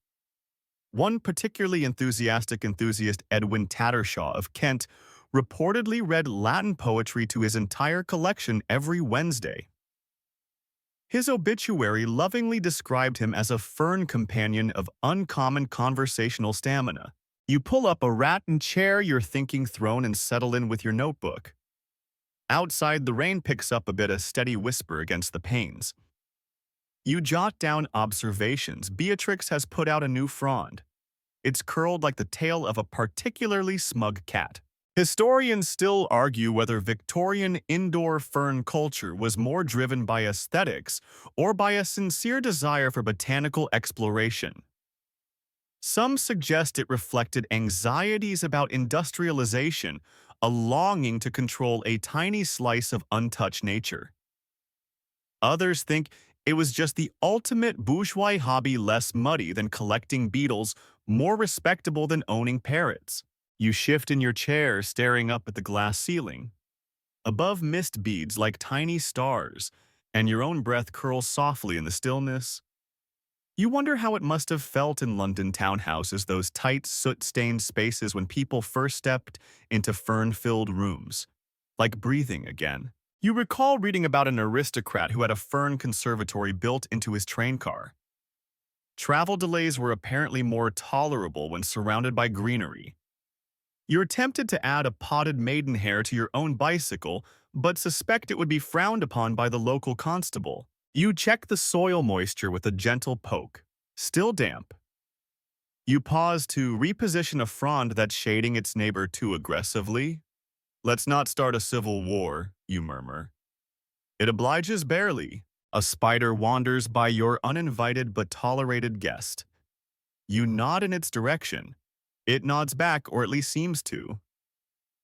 One particularly enthusiastic enthusiast, Edwin Tattershaw of Kent, reportedly read Latin poetry to his entire collection every Wednesday. His obituary lovingly described him as a fern companion of uncommon conversational stamina. You pull up a rattan chair, your thinking throne, and settle in with your notebook. Outside, the rain picks up a bit, a steady whisper against the panes. You jot down observations. Beatrix has put out a new frond. It's curled like the tail of a particularly smug cat. Historians still argue whether Victorian indoor fern culture was more driven by aesthetics or by a sincere desire for botanical exploration. Some suggest it reflected anxieties about industrialization, a longing to control a tiny slice of untouched nature. Others think it was just the ultimate bourgeois hobby, less muddy than collecting beetles, more respectable than owning parrots. You shift in your chair, staring up at the glass ceiling. Above, mist beads like tiny stars, and your own breath curls softly in the stillness. You wonder how it must have felt in London townhouses, those tight, soot-stained spaces when people first stepped into fern-filled rooms. Like breathing again. You recall reading about an aristocrat who had a fern conservatory built into his train car. Travel delays were apparently more tolerable when surrounded by greenery. You're tempted to add a potted maidenhair to your own bicycle, but suspect it would be frowned upon by the local constable. You check the soil moisture with a gentle poke. Still damp. You pause to reposition a frond that's shading its neighbor too aggressively. Let's not start a civil war, you murmur. It obliges barely. A spider wanders by your uninvited but tolerated guest. You nod in its direction. It nods back, or at least seems to.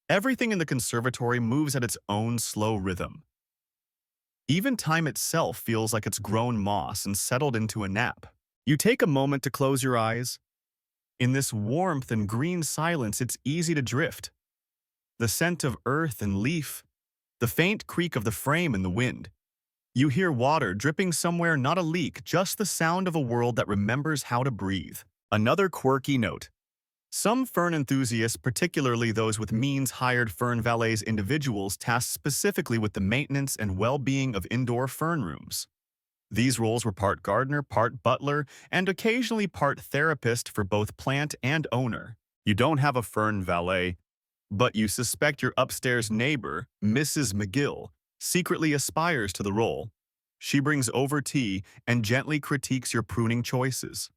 Everything in the conservatory moves at its own slow rhythm. Even time itself feels like it's grown moss and settled into a nap. You take a moment to close your eyes. In this warmth and green silence, it's easy to drift. The scent of earth and leaf, the faint creak of the frame in the wind. You hear water dripping somewhere, not a leak, just the sound of a world that remembers how to breathe. Another quirky note. Some fern enthusiasts, particularly those with means, hired fern valets, individuals tasked specifically with the maintenance and well-being of indoor fern rooms. These roles were part gardener, part butler, and occasionally part therapist for both plant and owner. You don't have a fern valet, but you suspect your upstairs neighbor, Mrs. McGill, secretly aspires to the role. She brings over tea and gently critiques your pruning choices.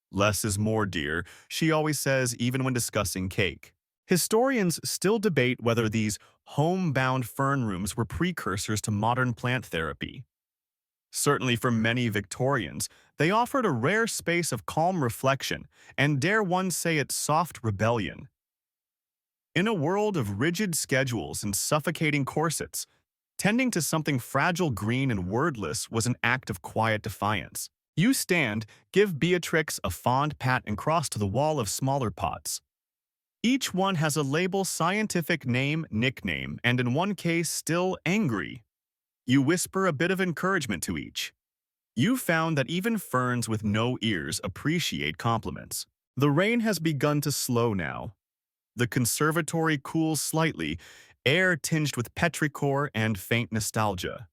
Less is more, dear, she always says, even when discussing cake. Historians still debate whether these homebound fern rooms were precursors to modern plant therapy. Certainly for many Victorians, they offered a rare space of calm reflection, and dare one say it's soft rebellion. In a world of rigid schedules and suffocating corsets, tending to something fragile, green, and wordless was an act of quiet defiance. You stand, give Beatrix a fond pat, and cross to the wall of smaller pots. Each one has a label, scientific name, nickname, and in one case, still angry. You whisper a bit of encouragement to each. You found that even ferns with no ears appreciate compliments. The rain has begun to slow now. The conservatory cools slightly, air tinged with petrichor and faint nostalgia.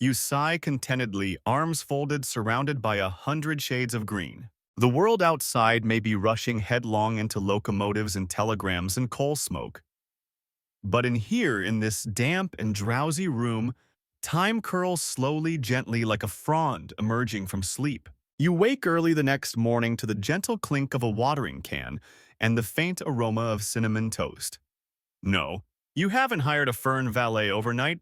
You sigh contentedly, arms folded, surrounded by 100 shades of green. The world outside may be rushing headlong into locomotives and telegrams and coal smoke. But in here, in this damp and drowsy room, time curls slowly, gently, like a frond emerging from sleep. You wake early the next morning to the gentle clink of a watering can and the faint aroma of cinnamon toast. No, you haven't hired a fern valet overnight.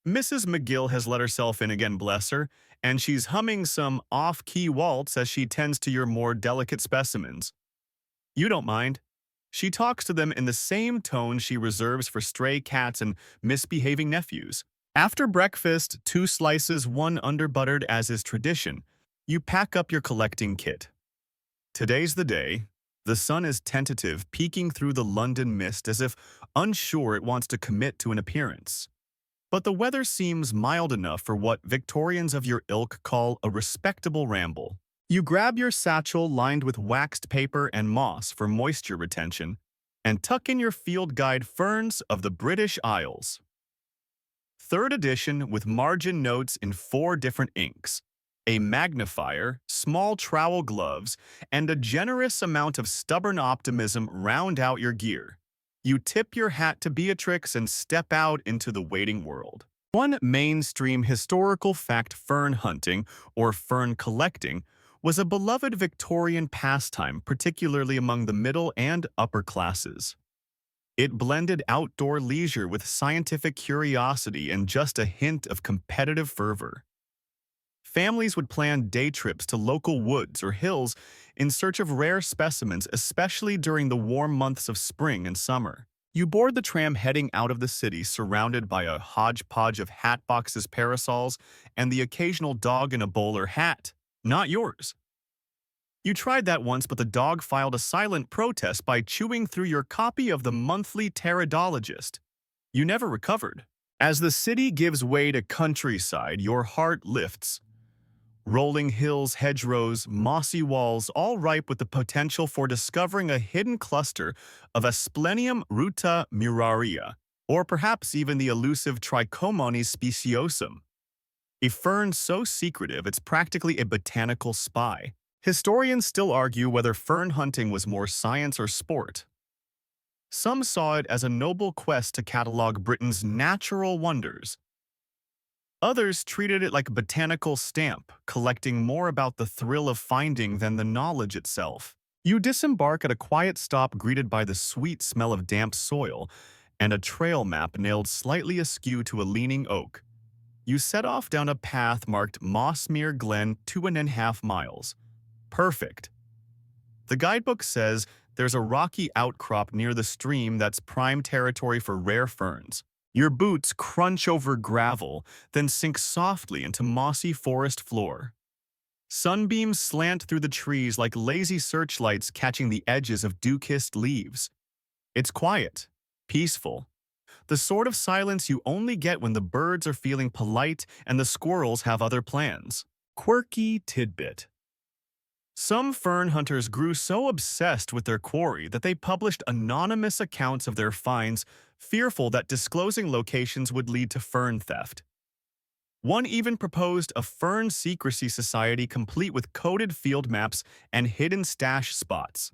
Mrs. McGill has let herself in again, bless her, and she's humming some off-key waltz as she tends to your more delicate specimens. You don't mind. She talks to them in the same tone she reserves for stray cats and misbehaving nephews. After breakfast, 2 slices, 1 underbuttered as is tradition, you pack up your collecting kit. Today's the day. The sun is tentative, peeking through the London mist as if unsure it wants to commit to an appearance. But the weather seems mild enough for what Victorians of your ilk call a respectable ramble. You grab your satchel lined with waxed paper and moss for moisture retention, and tuck in your field guide Ferns of the British Isles. Third edition with margin notes in 4 different inks, a magnifier, small trowel gloves, and a generous amount of stubborn optimism round out your gear. You tip your hat to Beatrix and step out into the waiting world. One mainstream historical fact: fern hunting, or fern collecting, was a beloved Victorian pastime, particularly among the middle and upper classes. It blended outdoor leisure with scientific curiosity and just a hint of competitive fervor. Families would plan day trips to local woods or hills in search of rare specimens, especially during the warm months of spring and summer. You board the tram heading out of the city, surrounded by a hodgepodge of hat boxes, parasols, and the occasional dog in a bowler hat. Not yours. You tried that once, but the dog filed a silent protest by chewing through your copy of the monthly Pteridologist. You never recovered. As the city gives way to countryside, your heart lifts. Rolling hills, hedgerows, mossy walls, all ripe with the potential for discovering a hidden cluster of Asplenium ruta muraria, or perhaps even the elusive Trichomonas speciosum, a fern so secretive it's practically a botanical spy. Historians still argue whether fern hunting was more science or sport. Some saw it as a noble quest to catalog Britain's natural wonders. Others treated it like a botanical stamp, collecting more about the thrill of finding than the knowledge itself. You disembark at a quiet stop, greeted by the sweet smell of damp soil and a trail map nailed slightly askew to a leaning oak. You set off down a path marked Mossmere Glen, 2.5 miles. Perfect. The guidebook says there's a rocky outcrop near the stream that's prime territory for rare ferns. Your boots crunch over gravel, then sink softly into mossy forest floor. Sunbeams slant through the trees like lazy searchlights, catching the edges of dew-kissed leaves. It's quiet, peaceful, the sort of silence you only get when the birds are feeling polite and the squirrels have other plans. Quirky tidbit. Some fern hunters grew so obsessed with their quarry that they published anonymous accounts of their finds, fearful that disclosing locations would lead to fern theft. One even proposed a fern secrecy society complete with coded field maps and hidden stash spots.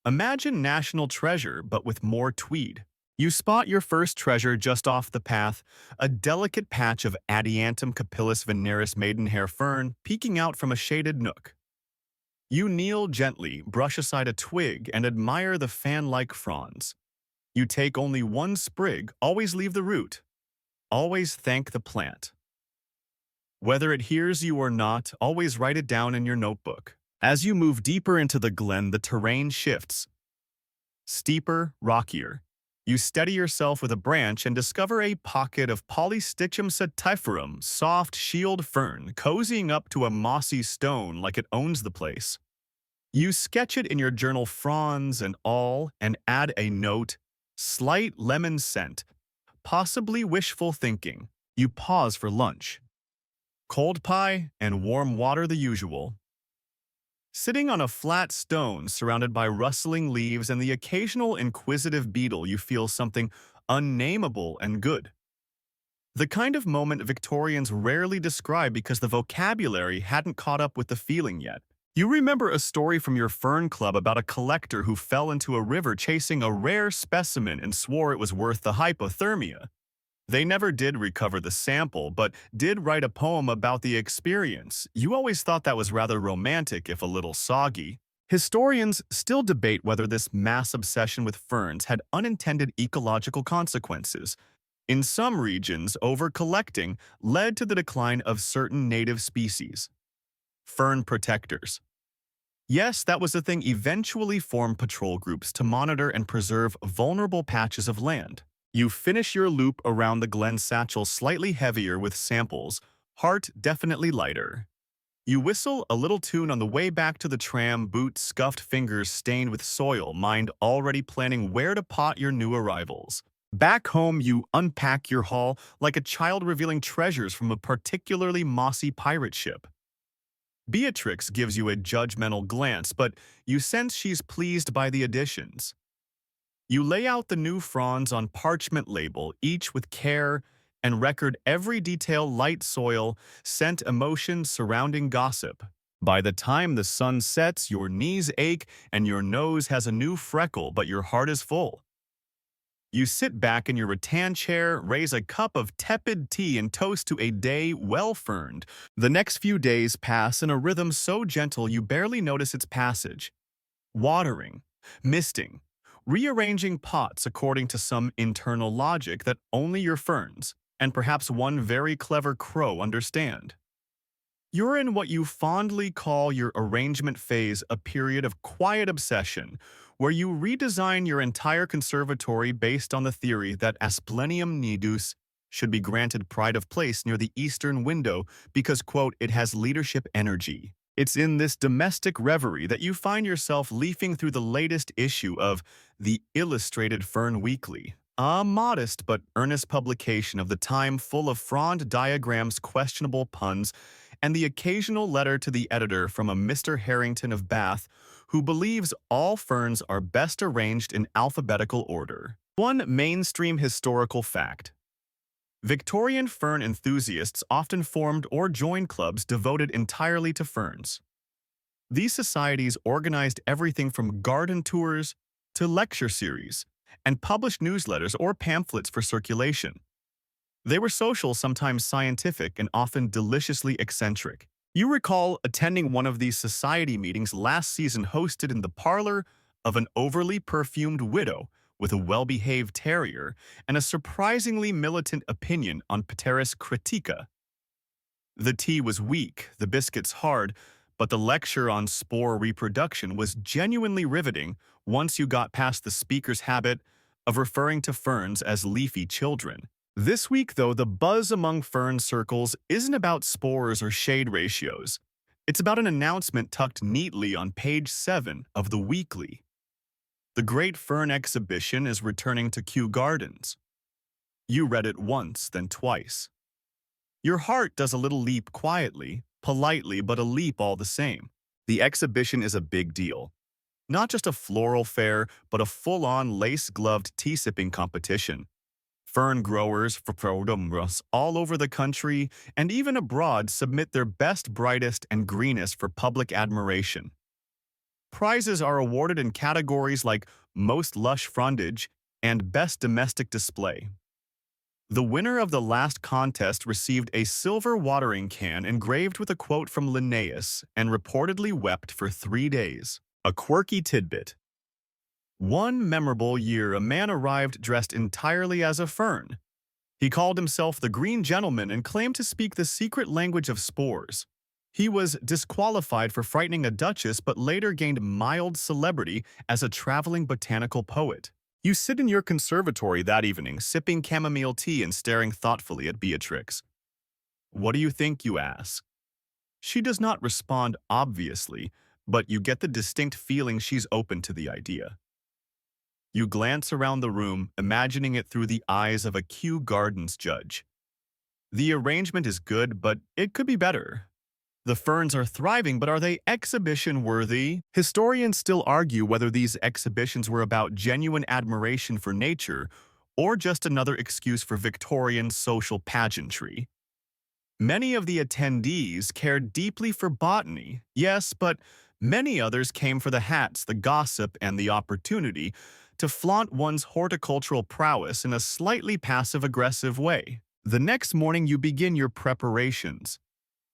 Imagine National Treasure, but with more tweed. You spot your first treasure just off the path, a delicate patch of Adiantum capillus veneris maidenhair fern peeking out from a shaded nook. You kneel gently, brush aside a twig, and admire the fan-like fronds. You take only one sprig, always leave the root. Always thank the plant. Whether it hears you or not, always write it down in your notebook. As you move deeper into the glen, the terrain shifts. Steeper, rockier. You steady yourself with a branch and discover a pocket of Polystichum satyriferum, soft shield fern, cozying up to a mossy stone like it owns the place. You sketch it in your journal, fronds and all, and add a note: slight lemon scent, possibly wishful thinking. You pause for lunch. Cold pie and warm water, the usual. Sitting on a flat stone surrounded by rustling leaves and the occasional inquisitive beetle, you feel something unnameable and good. The kind of moment Victorians rarely describe because the vocabulary hadn't caught up with the feeling yet. You remember a story from your fern club about a collector who fell into a river chasing a rare specimen and swore it was worth the hypothermia. They never did recover the sample, but did write a poem about the experience. You always thought that was rather romantic, if a little soggy. Historians still debate whether this mass obsession with ferns had unintended ecological consequences. In some regions, over-collecting led to the decline of certain native species. Fern protectors. Yes, that was the thing. Eventually formed patrol groups to monitor and preserve vulnerable patches of land. You finish your loop around the glen, satchel slightly heavier with samples, heart definitely lighter. You whistle a little tune on the way back to the tram, boots scuffed, fingers stained with soil, mind already planning where to pot your new arrivals. Back home, you unpack your haul like a child revealing treasures from a particularly mossy pirate ship. Beatrix gives you a judgmental glance, but you sense she's pleased by the additions. You lay out the new fronds on parchment label, each with care, and record every detail: light, soil, scent, emotions, surrounding gossip. By the time the sun sets, your knees ache and your nose has a new freckle, but your heart is full. You sit back in your rattan chair, raise a cup of tepid tea, and toast to a day well ferned. The next few days pass in a rhythm so gentle you barely notice its passage. Watering, misting, rearranging pots according to some internal logic that only your ferns, and perhaps one very clever crow, understand. You're in what you fondly call your arrangement phase, a period of quiet obsession, where you redesign your entire conservatory based on the theory that Asplenium nidus should be granted pride of place near the eastern window because, quote, it has leadership energy. It's in this domestic reverie that you find yourself leafing through the latest issue of the Illustrated Fern Weekly, a modest but earnest publication of the time full of frond diagrams, questionable puns, and the occasional letter to the editor from a Mr. Harrington of Bath who believes all ferns are best arranged in alphabetical order. One mainstream historical fact: Victorian fern enthusiasts often formed or joined clubs devoted entirely to ferns. These societies organized everything from garden tours to lecture series and published newsletters or pamphlets for circulation. They were social, sometimes scientific, and often deliciously eccentric. You recall attending one of these society meetings last season, hosted in the parlor of an overly perfumed widow with a well-behaved terrier and a surprisingly militant opinion on Pteris critica. The tea was weak, the biscuits hard, but the lecture on spore reproduction was genuinely riveting once you got past the speaker's habit of referring to ferns as leafy children. This week, though, the buzz among fern circles isn't about spores or shade ratios. It's about an announcement tucked neatly on page 7 of the weekly. The Great Fern Exhibition is returning to Kew Gardens. You read it once, then twice. Your heart does a little leap, quietly, politely, but a leap all the same. The exhibition is a big deal. Not just a floral fair, but a full-on lace-gloved tea-sipping competition. Fern growers all over the country and even abroad submit their best, brightest, and greenest for public admiration. Prizes are awarded in categories like Most Lush Frondage and Best Domestic Display. The winner of the last contest received a silver watering can engraved with a quote from Linnaeus and reportedly wept for 3 days. A quirky tidbit: one memorable year, a man arrived dressed entirely as a fern. He called himself the Green Gentleman and claimed to speak the secret language of spores. He was disqualified for frightening a duchess, but later gained mild celebrity as a traveling botanical poet. You sit in your conservatory that evening, sipping chamomile tea and staring thoughtfully at Beatrix. "What do you think?" you ask. She does not respond obviously, but you get the distinct feeling she's open to the idea. You glance around the room, imagining it through the eyes of a Kew Gardens judge. The arrangement is good, but it could be better. The ferns are thriving, but are they exhibition-worthy? Historians still argue whether these exhibitions were about genuine admiration for nature or just another excuse for Victorian social pageantry. Many of the attendees cared deeply for botany, yes, but many others came for the hats, the gossip, and the opportunity to flaunt one's horticultural prowess in a slightly passive-aggressive way. The next morning you begin your preparations.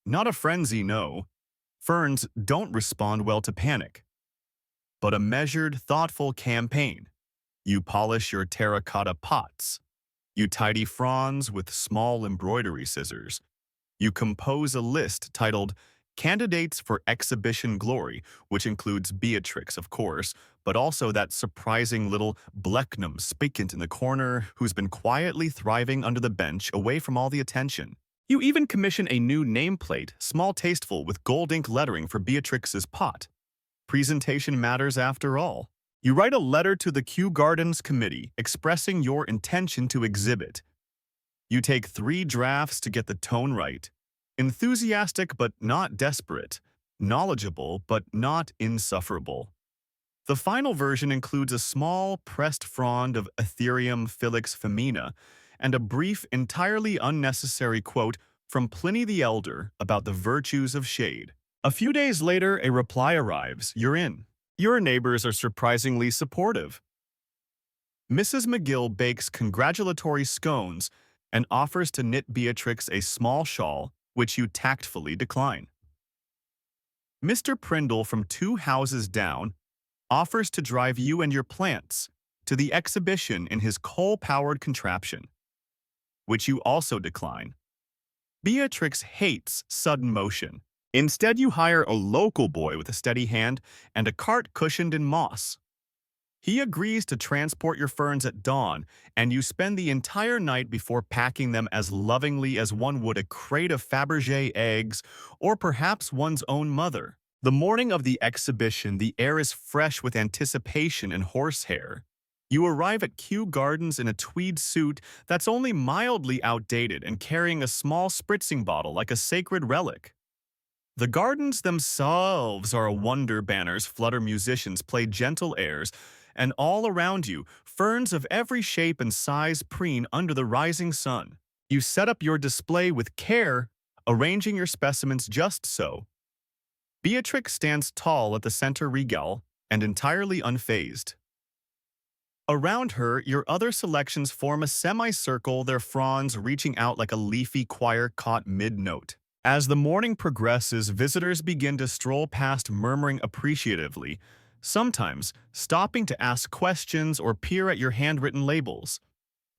Not a frenzy, no. Ferns don't respond well to panic. But a measured, thoughtful campaign. You polish your terracotta pots. You tidy fronds with small embroidery scissors. You compose a list titled Candidates for Exhibition Glory, which includes Beatrix, of course, but also that surprising little Blecknum spicant in the corner who's been quietly thriving under the bench away from all the attention. You even commission a new nameplate, small tasteful, with gold ink lettering for Beatrix's pot. Presentation matters after all. You write a letter to the Kew Gardens Committee expressing your intention to exhibit. You take 3 drafts to get the tone right. Enthusiastic but not desperate. knowledgeable but not insufferable. The final version includes a small, pressed frond of Ethereum filix femina and a brief, entirely unnecessary quote from Pliny the Elder about the virtues of shade. A few days later, a reply arrives. You're in. Your neighbors are surprisingly supportive. Mrs. McGill bakes congratulatory scones and offers to knit Beatrix a small shawl, which you tactfully decline. Mr. Prindle from 2 houses down offers to drive you and your plants to the exhibition in his coal-powered contraption, which you also decline. Beatrix hates sudden motion. Instead, you hire a local boy with a steady hand and a cart cushioned in moss. He agrees to transport your ferns at dawn, and you spend the entire night before packing them as lovingly as one would a crate of Fabergé eggs or perhaps one's own mother. The morning of the exhibition, the air is fresh with anticipation and horsehair. You arrive at Kew Gardens in a tweed suit that's only mildly outdated and carrying a small spritzing bottle like a sacred relic. The gardens themselves are a wonder. Banners flutter, musicians play gentle airs, and all around you, ferns of every shape and size preen under the rising sun. You set up your display with care, arranging your specimens just so. Beatrix stands tall at the center regale and entirely unfazed. Around her, your other selections form a semicircle, their fronds reaching out like a leafy choir caught mid-note. As the morning progresses, visitors begin to stroll past, murmuring appreciatively, sometimes stopping to ask questions or peer at your handwritten labels.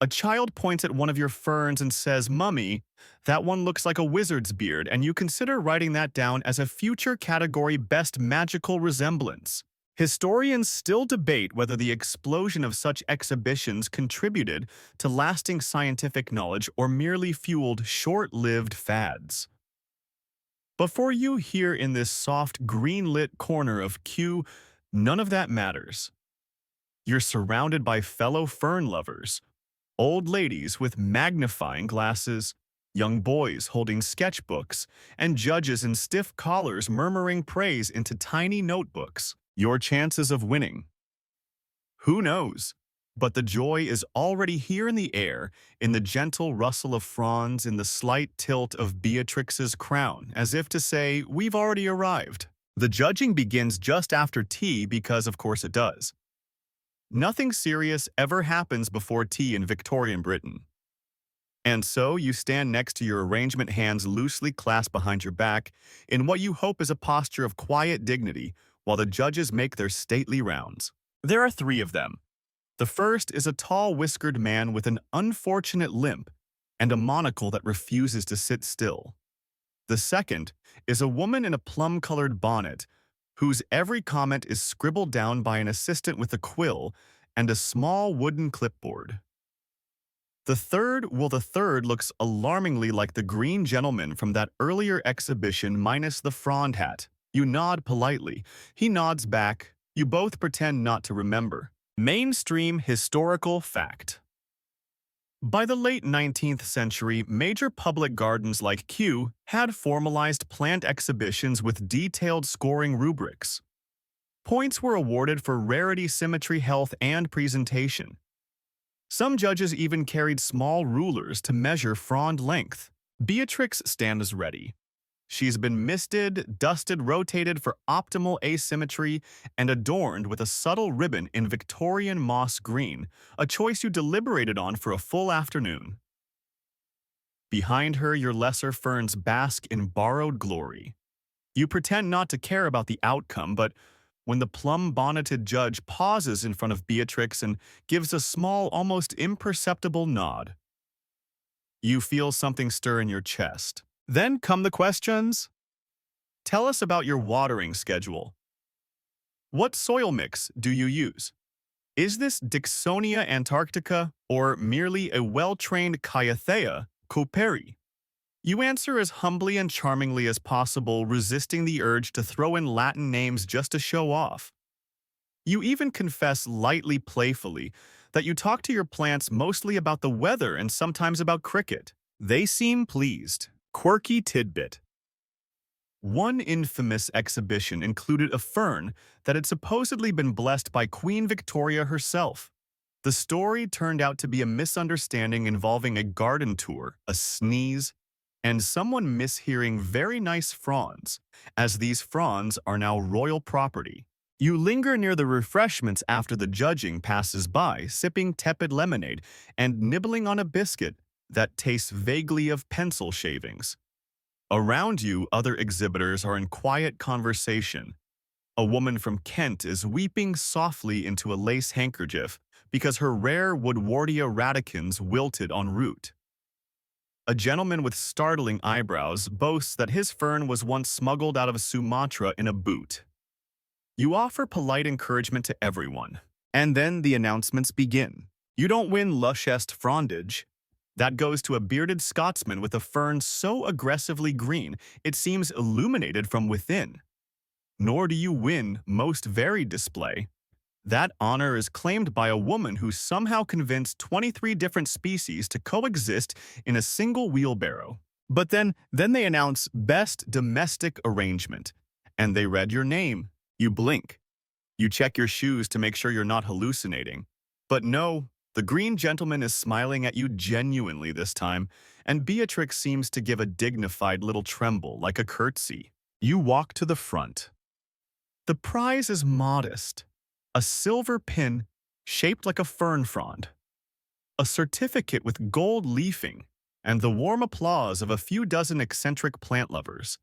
A child points at one of your ferns and says, "Mummy, that one looks like a wizard's beard," and you consider writing that down as a future category best magical resemblance. Historians still debate whether the explosion of such exhibitions contributed to lasting scientific knowledge or merely fueled short-lived fads. But for you here in this soft, green-lit corner of Kew, none of that matters. You're surrounded by fellow fern lovers, old ladies with magnifying glasses, young boys holding sketchbooks, and judges in stiff collars murmuring praise into tiny notebooks. Your chances of winning? Who knows? But the joy is already here in the air, in the gentle rustle of fronds, in the slight tilt of Beatrix's crown, as if to say, we've already arrived. The judging begins just after tea because, of course, it does. Nothing serious ever happens before tea in Victorian Britain. And so you stand next to your arrangement, hands loosely clasped behind your back, in what you hope is a posture of quiet dignity, while the judges make their stately rounds. There are 3 of them. The first is a tall, whiskered man with an unfortunate limp and a monocle that refuses to sit still. The second is a woman in a plum-colored bonnet, whose every comment is scribbled down by an assistant with a quill and a small wooden clipboard. The third looks alarmingly like the green gentleman from that earlier exhibition minus the frond hat. You nod politely. He nods back. You both pretend not to remember. Mainstream historical fact. By the late 19th century, major public gardens like Kew had formalized plant exhibitions with detailed scoring rubrics. Points were awarded for rarity, symmetry, health, and presentation. Some judges even carried small rulers to measure frond length. Beatrix stands ready. She's been misted, dusted, rotated for optimal asymmetry, and adorned with a subtle ribbon in Victorian moss green, a choice you deliberated on for a full afternoon. Behind her, your lesser ferns bask in borrowed glory. You pretend not to care about the outcome, but when the plum-bonneted judge pauses in front of Beatrix and gives a small, almost imperceptible nod, you feel something stir in your chest. Then come the questions. Tell us about your watering schedule. What soil mix do you use? Is this Dicksonia antarctica or merely a well-trained Cyathea cooperi? You answer as humbly and charmingly as possible, resisting the urge to throw in Latin names just to show off. You even confess lightly, playfully, that you talk to your plants mostly about the weather and sometimes about cricket. They seem pleased. Quirky tidbit. One infamous exhibition included a fern that had supposedly been blessed by Queen Victoria herself. The story turned out to be a misunderstanding involving a garden tour, a sneeze, and someone mishearing very nice fronds, as these fronds are now royal property. You linger near the refreshments after the judging passes by, sipping tepid lemonade and nibbling on a biscuit that tastes vaguely of pencil shavings. Around you, other exhibitors are in quiet conversation. A woman from Kent is weeping softly into a lace handkerchief because her rare Woodwardia radicans wilted en route. A gentleman with startling eyebrows boasts that his fern was once smuggled out of Sumatra in a boot. You offer polite encouragement to everyone, and then the announcements begin. You don't win lushest frondage. That goes to a bearded Scotsman with a fern so aggressively green it seems illuminated from within. Nor do you win most varied display. That honor is claimed by a woman who somehow convinced 23 different species to coexist in a single wheelbarrow. But then they announce Best Domestic Arrangement, and they read your name. You blink. You check your shoes to make sure you're not hallucinating. But no, the green gentleman is smiling at you genuinely this time, and Beatrix seems to give a dignified little tremble like a curtsy. You walk to the front. The prize is modest. A silver pin shaped like a fern frond. A certificate with gold leafing, and the warm applause of a few dozen eccentric plant lovers.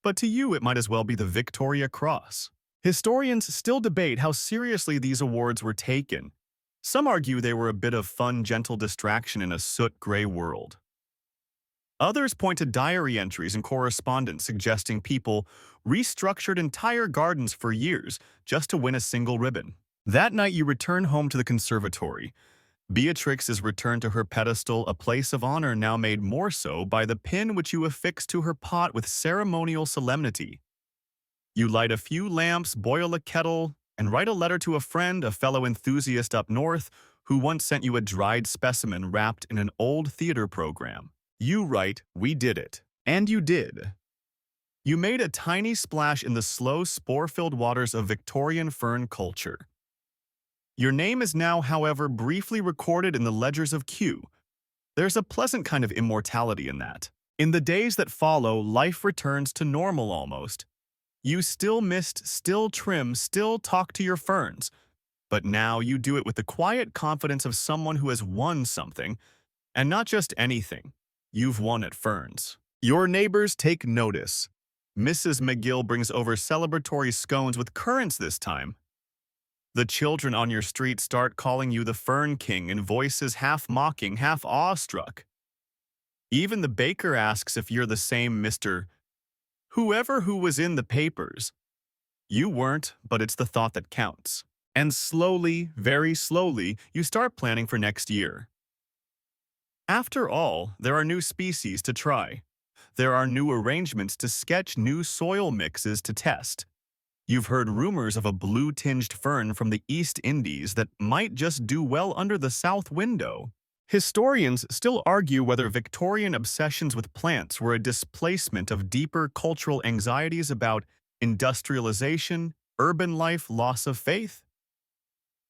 But to you it might as well be the Victoria Cross. Historians still debate how seriously these awards were taken. Some argue they were a bit of fun, gentle distraction in a soot-gray world. Others point to diary entries and correspondence suggesting people restructured entire gardens for years just to win a single ribbon. That night you return home to the conservatory. Beatrix is returned to her pedestal, a place of honor now made more so by the pin which you affix to her pot with ceremonial solemnity. You light a few lamps, boil a kettle, and write a letter to a friend, a fellow enthusiast up north, who once sent you a dried specimen wrapped in an old theater program. You write, "We did it." And you did. You made a tiny splash in the slow, spore-filled waters of Victorian fern culture. Your name is now, however, briefly recorded in the ledgers of Kew. There's a pleasant kind of immortality in that. In the days that follow, life returns to normal almost. You still mist, still trim, still talk to your ferns. But now you do it with the quiet confidence of someone who has won something, and not just anything. You've won at Ferns. Your neighbors take notice. Mrs. McGill brings over celebratory scones with currants this time. The children on your street start calling you the Fern King in voices half mocking, half awestruck. Even the baker asks if you're the same Mr. Whoever who was in the papers. You weren't, but it's the thought that counts. And slowly, very slowly, you start planning for next year. After all, there are new species to try. There are new arrangements to sketch, new soil mixes to test. You've heard rumors of a blue-tinged fern from the East Indies that might just do well under the south window. Historians still argue whether Victorian obsessions with plants were a displacement of deeper cultural anxieties about industrialization, urban life, loss of faith.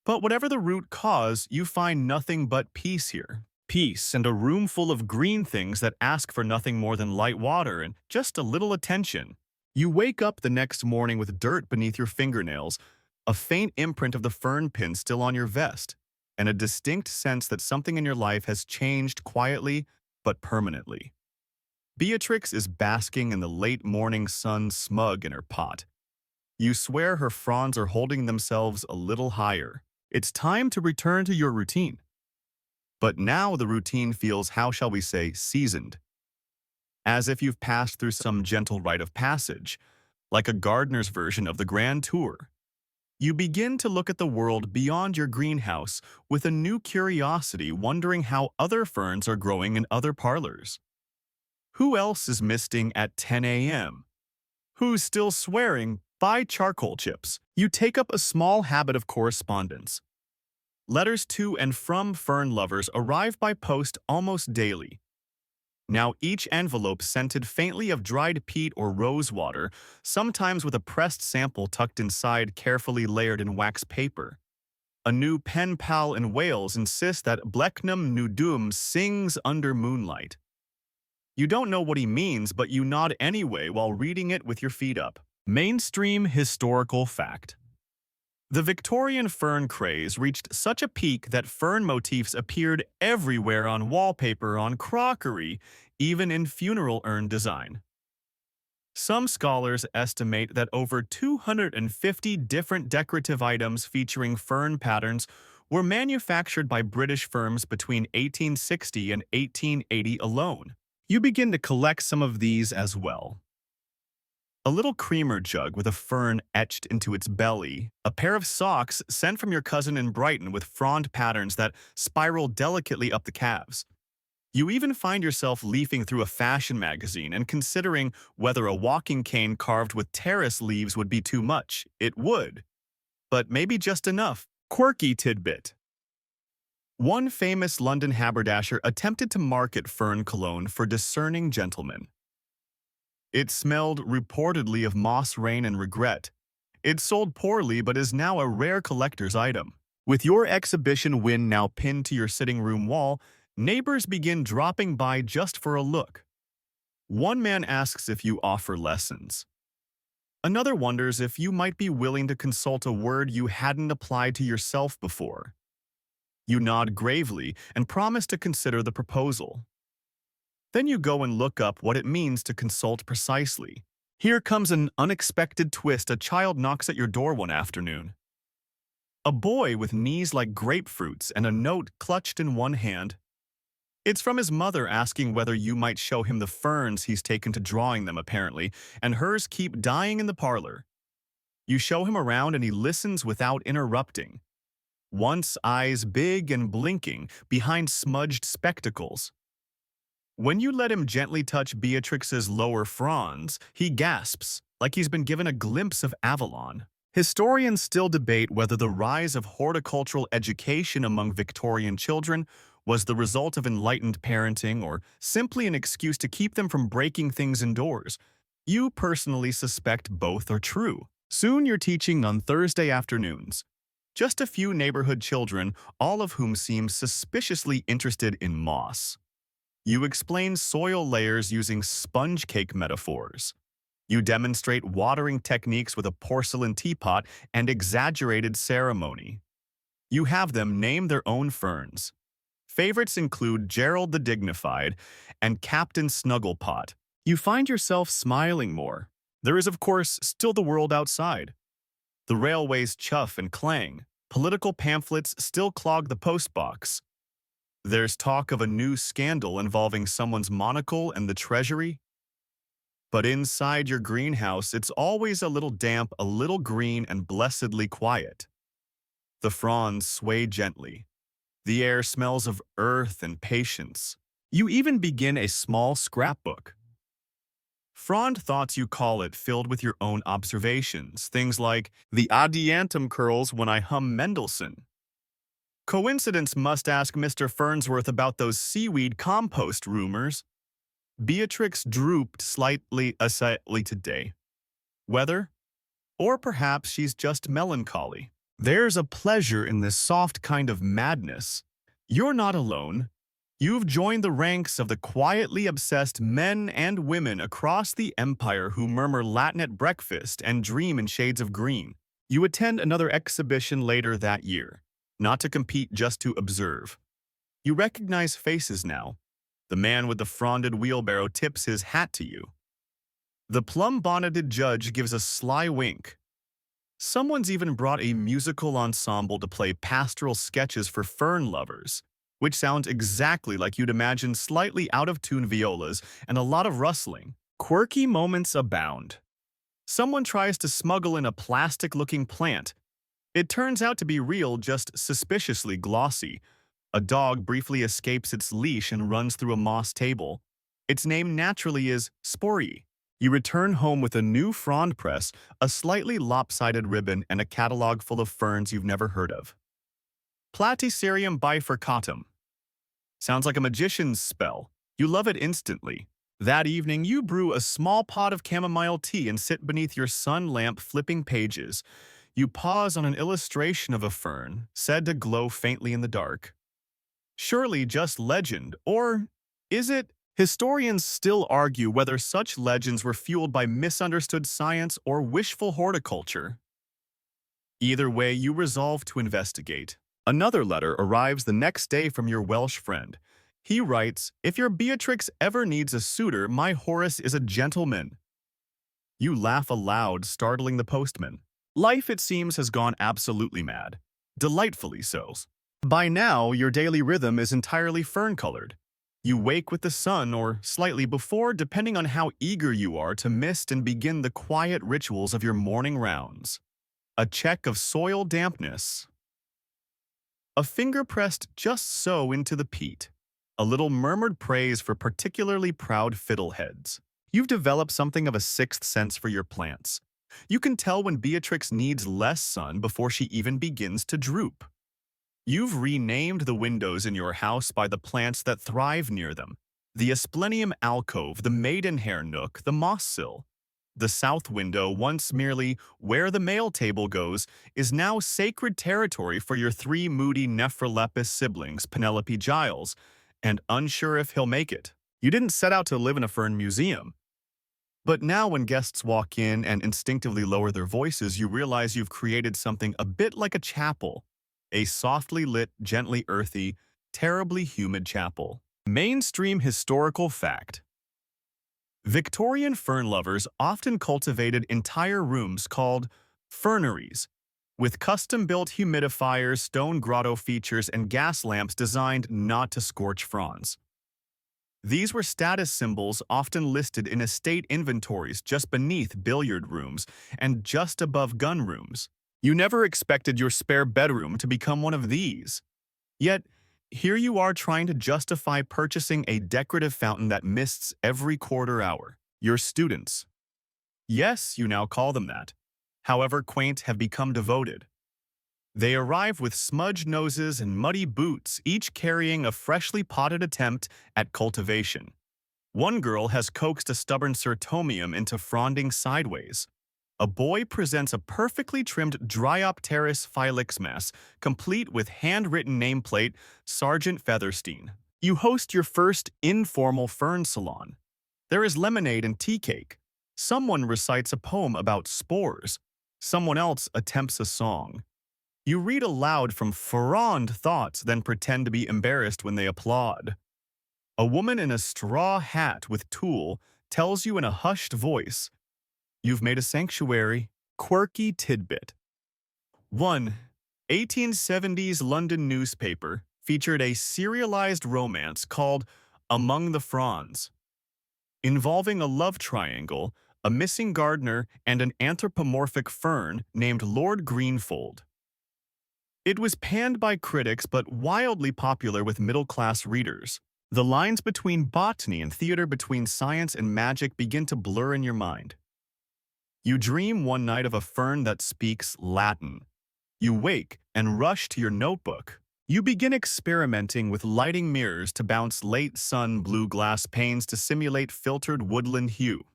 But whatever the root cause, you find nothing but peace here. Peace and a room full of green things that ask for nothing more than light water and just a little attention. You wake up the next morning with dirt beneath your fingernails, a faint imprint of the fern pin still on your vest, and a distinct sense that something in your life has changed quietly but permanently. Beatrix is basking in the late morning sun, smug in her pot. You swear her fronds are holding themselves a little higher. It's time to return to your routine. But now the routine feels, how shall we say, seasoned. As if you've passed through some gentle rite of passage, like a gardener's version of the grand tour. You begin to look at the world beyond your greenhouse with a new curiosity, wondering how other ferns are growing in other parlors. Who else is misting at 10 a.m.? Who's still swearing, "Buy charcoal chips"? You take up a small habit of correspondence. Letters to and from fern lovers arrive by post almost daily. Now each envelope scented faintly of dried peat or rose water, sometimes with a pressed sample tucked inside carefully layered in wax paper. A new pen pal in Wales insists that Blechnum nudum sings under moonlight. You don't know what he means, but you nod anyway while reading it with your feet up. Mainstream historical fact. The Victorian fern craze reached such a peak that fern motifs appeared everywhere on wallpaper, on crockery, even in funeral urn design. Some scholars estimate that over 250 different decorative items featuring fern patterns were manufactured by British firms between 1860 and 1880 alone. You begin to collect some of these as well. A little creamer jug with a fern etched into its belly, a pair of socks sent from your cousin in Brighton with frond patterns that spiral delicately up the calves. You even find yourself leafing through a fashion magazine and considering whether a walking cane carved with terrace leaves would be too much. It would, but maybe just enough. Quirky tidbit. One famous London haberdasher attempted to market fern cologne for discerning gentlemen. It smelled reportedly of moss, rain, and regret. It sold poorly but is now a rare collector's item. With your exhibition win now pinned to your sitting room wall, neighbors begin dropping by just for a look. One man asks if you offer lessons. Another wonders if you might be willing to consult a word you hadn't applied to yourself before. You nod gravely and promise to consider the proposal. Then you go and look up what it means to consult precisely. Here comes an unexpected twist. A child knocks at your door one afternoon. A boy with knees like grapefruits and a note clutched in one hand. It's from his mother asking whether you might show him the ferns he's taken to drawing them apparently, and hers keep dying in the parlor. You show him around and he listens without interrupting. Once eyes big and blinking behind smudged spectacles. When you let him gently touch Beatrix's lower fronds, he gasps, like he's been given a glimpse of Avalon. Historians still debate whether the rise of horticultural education among Victorian children was the result of enlightened parenting or simply an excuse to keep them from breaking things indoors. You personally suspect both are true. Soon you're teaching on Thursday afternoons. Just a few neighborhood children, all of whom seem suspiciously interested in moss. You explain soil layers using sponge cake metaphors. You demonstrate watering techniques with a porcelain teapot and exaggerated ceremony. You have them name their own ferns. Favorites include Gerald the Dignified and Captain Snugglepot. You find yourself smiling more. There is, of course, still the world outside. The railways chuff and clang. Political pamphlets still clog the postbox. There's talk of a new scandal involving someone's monocle and the Treasury. But inside your greenhouse, it's always a little damp, a little green, and blessedly quiet. The fronds sway gently. The air smells of earth and patience. You even begin a small scrapbook. Frond thoughts you call it, filled with your own observations, things like the adiantum curls when I hum Mendelssohn. Coincidence must ask Mr. Fernsworth about those seaweed compost rumors. Beatrix drooped slightly today. Weather? Or perhaps she's just melancholy. There's a pleasure in this soft kind of madness. You're not alone. You've joined the ranks of the quietly obsessed men and women across the empire who murmur Latin at breakfast and dream in shades of green. You attend another exhibition later that year. Not to compete, just to observe. You recognize faces now. The man with the fronded wheelbarrow tips his hat to you. The plum-bonneted judge gives a sly wink. Someone's even brought a musical ensemble to play pastoral sketches for fern lovers, which sounds exactly like you'd imagine slightly out-of-tune violas and a lot of rustling. Quirky moments abound. Someone tries to smuggle in a plastic-looking plant. It turns out to be real, just suspiciously glossy. A dog briefly escapes its leash and runs through a moss table. Its name naturally is Sporie. You return home with a new frond press, a slightly lopsided ribbon, and a catalog full of ferns you've never heard of. Platycerium bifurcatum. Sounds like a magician's spell. You love it instantly. That evening, you brew a small pot of chamomile tea and sit beneath your sun lamp flipping pages. You pause on an illustration of a fern, said to glow faintly in the dark. Surely just legend, or is it? Historians still argue whether such legends were fueled by misunderstood science or wishful horticulture. Either way, you resolve to investigate. Another letter arrives the next day from your Welsh friend. He writes, "If your Beatrix ever needs a suitor, my Horace is a gentleman." You laugh aloud, startling the postman. Life, it seems, has gone absolutely mad. Delightfully so. By now, your daily rhythm is entirely fern-colored. You wake with the sun, or slightly before, depending on how eager you are to mist and begin the quiet rituals of your morning rounds. A check of soil dampness. A finger pressed just so into the peat. A little murmured praise for particularly proud fiddleheads. You've developed something of a sixth sense for your plants. You can tell when Beatrix needs less sun before she even begins to droop. You've renamed the windows in your house by the plants that thrive near them. The asplenium alcove, the maidenhair nook, the moss sill. The south window, once merely where the mail table goes, is now sacred territory for your three moody Nephrolepis siblings, Penelope Giles, and unsure if he'll make it. You didn't set out to live in a fern museum. But now when guests walk in and instinctively lower their voices, you realize you've created something a bit like a chapel. A softly lit, gently earthy, terribly humid chapel. Mainstream historical fact. Victorian fern lovers often cultivated entire rooms called ferneries, with custom-built humidifiers, stone grotto features, and gas lamps designed not to scorch fronds. These were status symbols often listed in estate inventories just beneath billiard rooms and just above gun rooms. You never expected your spare bedroom to become one of these. Yet, here you are trying to justify purchasing a decorative fountain that mists every quarter hour. Your students. Yes, you now call them that. However quaint, have become devoted. They arrive with smudged noses and muddy boots, each carrying a freshly potted attempt at cultivation. One girl has coaxed a stubborn sertomium into fronding sideways. A boy presents a perfectly trimmed Dryopteris filixmas, complete with handwritten nameplate, Sergeant Featherstein. You host your first informal fern salon. There is lemonade and tea cake. Someone recites a poem about spores. Someone else attempts a song. You read aloud from frond thoughts, then pretend to be embarrassed when they applaud. A woman in a straw hat with tulle tells you in a hushed voice, "You've made a sanctuary." Quirky tidbit. One 1870s London newspaper featured a serialized romance called Among the Fronds, involving a love triangle, a missing gardener, and an anthropomorphic fern named Lord Greenfold. It was panned by critics but wildly popular with middle-class readers. The lines between botany and theater, between science and magic, begin to blur in your mind. You dream one night of a fern that speaks Latin. You wake and rush to your notebook. You begin experimenting with lighting mirrors to bounce late sun blue glass panes to simulate filtered woodland hue.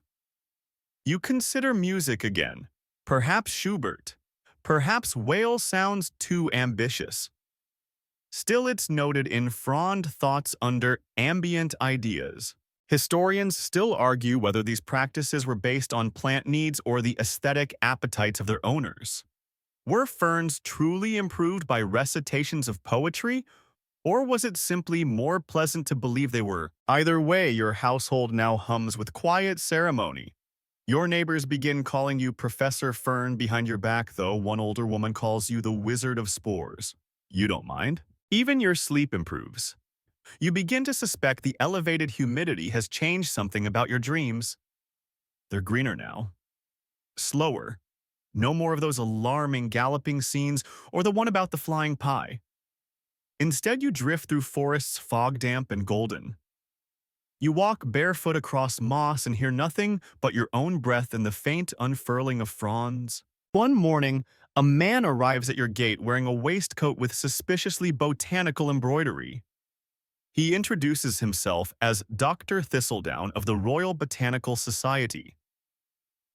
You consider music again. Perhaps Schubert. Perhaps whale sounds too ambitious. Still, it's noted in frond thoughts under ambient ideas. Historians still argue whether these practices were based on plant needs or the aesthetic appetites of their owners. Were ferns truly improved by recitations of poetry, or was it simply more pleasant to believe they were? Either way, your household now hums with quiet ceremony. Your neighbors begin calling you Professor Fern behind your back, though one older woman calls you the Wizard of Spores. You don't mind. Even your sleep improves. You begin to suspect the elevated humidity has changed something about your dreams. They're greener now. Slower. No more of those alarming galloping scenes or the one about the flying pie. Instead, you drift through forests fog-damp and golden. You walk barefoot across moss and hear nothing but your own breath and the faint unfurling of fronds. One morning, a man arrives at your gate wearing a waistcoat with suspiciously botanical embroidery. He introduces himself as Dr. Thistledown of the Royal Botanical Society.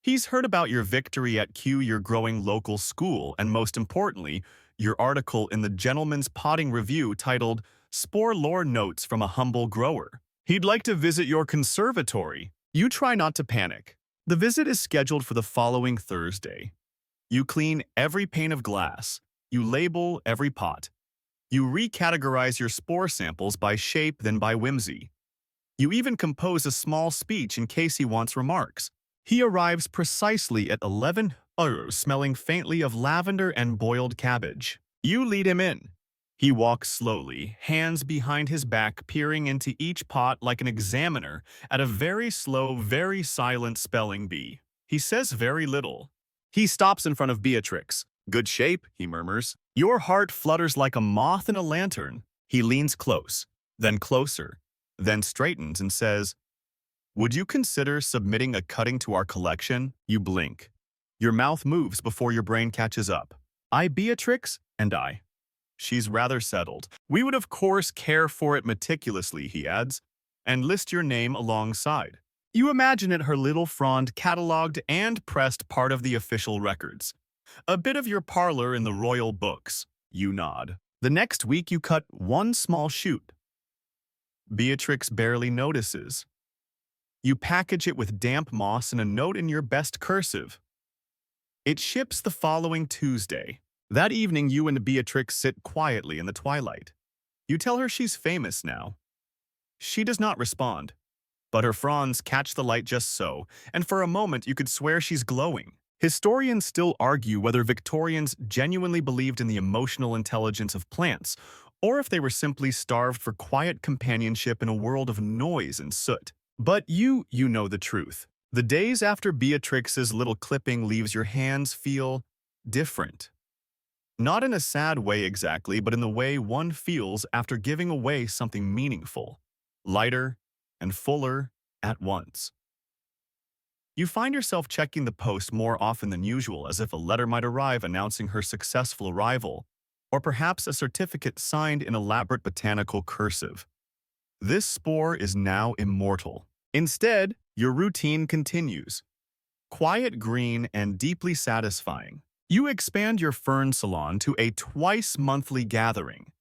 He's heard about your victory at your growing local school and, most importantly, your article in the Gentleman's Potting Review titled Spore Lore Notes from a Humble Grower. He'd like to visit your conservatory. You try not to panic. The visit is scheduled for the following Thursday. You clean every pane of glass. You label every pot. You recategorize your spore samples by shape, then by whimsy. You even compose a small speech in case he wants remarks. He arrives precisely at 11 hours, smelling faintly of lavender and boiled cabbage. You lead him in. He walks slowly, hands behind his back, peering into each pot like an examiner at a very slow, very silent spelling bee. He says very little. He stops in front of Beatrix. "Good shape," he murmurs. Your heart flutters like a moth in a lantern. He leans close, then closer, then straightens and says, "Would you consider submitting a cutting to our collection?" You blink. Your mouth moves before your brain catches up. "I, Beatrix, and I." She's rather settled. "We would of course care for it meticulously," he adds, "and list your name alongside." You imagine it her little frond catalogued and pressed part of the official records. A bit of your parlor in the royal books. You nod. The next week you cut one small shoot. Beatrix barely notices. You package it with damp moss and a note in your best cursive. It ships the following Tuesday. That evening you and Beatrix sit quietly in the twilight. You tell her she's famous now. She does not respond, but her fronds catch the light just so, and for a moment you could swear she's glowing. Historians still argue whether Victorians genuinely believed in the emotional intelligence of plants, or if they were simply starved for quiet companionship in a world of noise and soot. But you know the truth. The days after Beatrix's little clipping leaves your hands feel different. Not in a sad way exactly, but in the way one feels after giving away something meaningful, lighter and fuller at once. You find yourself checking the post more often than usual, as if a letter might arrive announcing her successful arrival, or perhaps a certificate signed in elaborate botanical cursive. This spore is now immortal. Instead, your routine continues. Quiet, green, and deeply satisfying. You expand your fern salon to a twice-monthly gathering.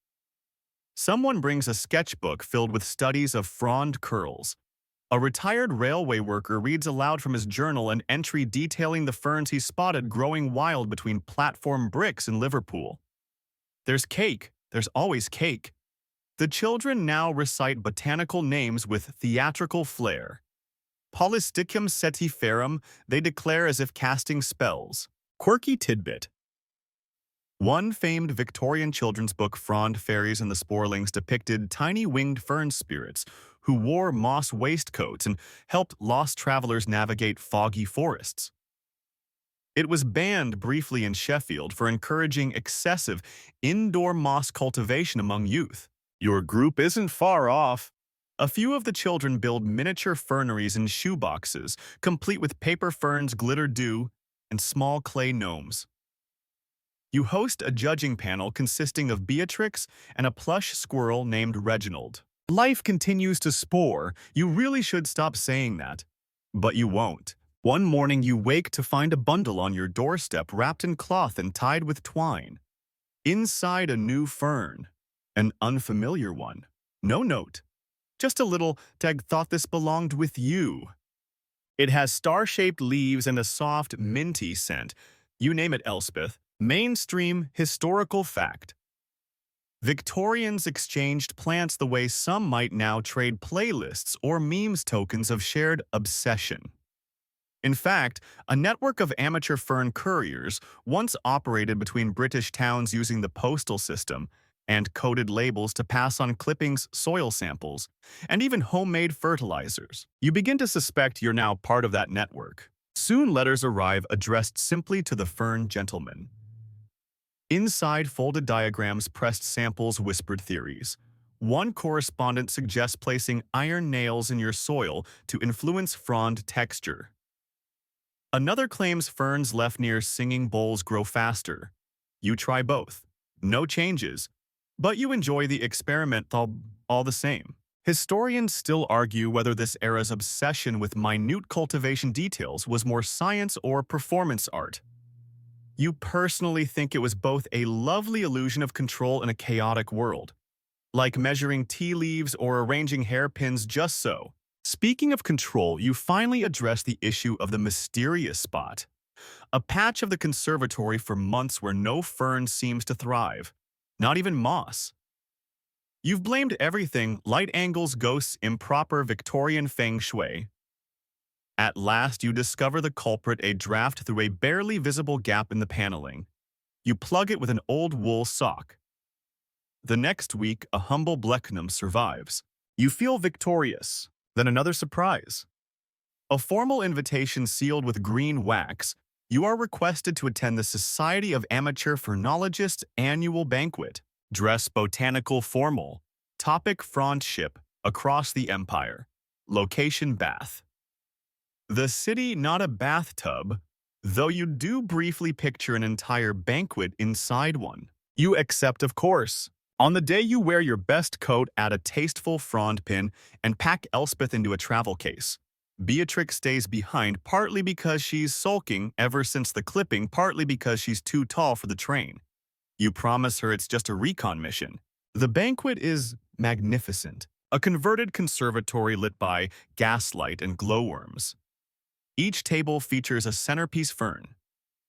Someone brings a sketchbook filled with studies of frond curls. A retired railway worker reads aloud from his journal an entry detailing the ferns he spotted growing wild between platform bricks in Liverpool. There's cake. There's always cake. The children now recite botanical names with theatrical flair. Polystichum setiferum, they declare as if casting spells. Quirky tidbit. One famed Victorian children's book, Frond Fairies and the Sporelings, depicted tiny winged fern spirits who wore moss waistcoats and helped lost travelers navigate foggy forests. It was banned briefly in Sheffield for encouraging excessive indoor moss cultivation among youth. Your group isn't far off. A few of the children build miniature ferneries in shoeboxes, complete with paper ferns, glitter dew, and small clay gnomes. You host a judging panel consisting of Beatrix and a plush squirrel named Reginald. Life continues to spore. You really should stop saying that. But you won't. One morning you wake to find a bundle on your doorstep wrapped in cloth and tied with twine. Inside a new fern. An unfamiliar one. No note. Just a little tag, "Thought this belonged with you." It has star-shaped leaves and a soft, minty scent. You name it, Elspeth. Mainstream historical fact. Victorians exchanged plants the way some might now trade playlists or memes, tokens of shared obsession. In fact, a network of amateur fern couriers once operated between British towns using the postal system and coded labels to pass on clippings, soil samples, and even homemade fertilizers. You begin to suspect you're now part of that network. Soon letters arrive addressed simply to the fern gentleman. Inside folded diagrams, pressed samples, whispered theories. One correspondent suggests placing iron nails in your soil to influence frond texture. Another claims ferns left near singing bowls grow faster. You try both. No changes, but you enjoy the experiment, though all the same. Historians still argue whether this era's obsession with minute cultivation details was more science or performance art. You personally think it was both a lovely illusion of control in a chaotic world, like measuring tea leaves or arranging hairpins just so. Speaking of control, you finally address the issue of the mysterious spot, a patch of the conservatory for months where no fern seems to thrive, not even moss. You've blamed everything: light angles, ghosts, improper Victorian feng shui. At last, you discover the culprit: a draft through a barely visible gap in the paneling. You plug it with an old wool sock. The next week, a humble blechnum survives. You feel victorious. Then another surprise. A formal invitation sealed with green wax. You are requested to attend the Society of Amateur Phrenologists' annual banquet. Dress botanical formal. Topic: frondship, across the empire. Location: Bath. The city, not a bathtub, though you do briefly picture an entire banquet inside one. You accept, of course. On the day you wear your best coat, add a tasteful frond pin, and pack Elspeth into a travel case. Beatrix stays behind, partly because she's sulking ever since the clipping, partly because she's too tall for the train. You promise her it's just a recon mission. The banquet is magnificent, a converted conservatory lit by gaslight and glowworms. Each table features a centerpiece fern.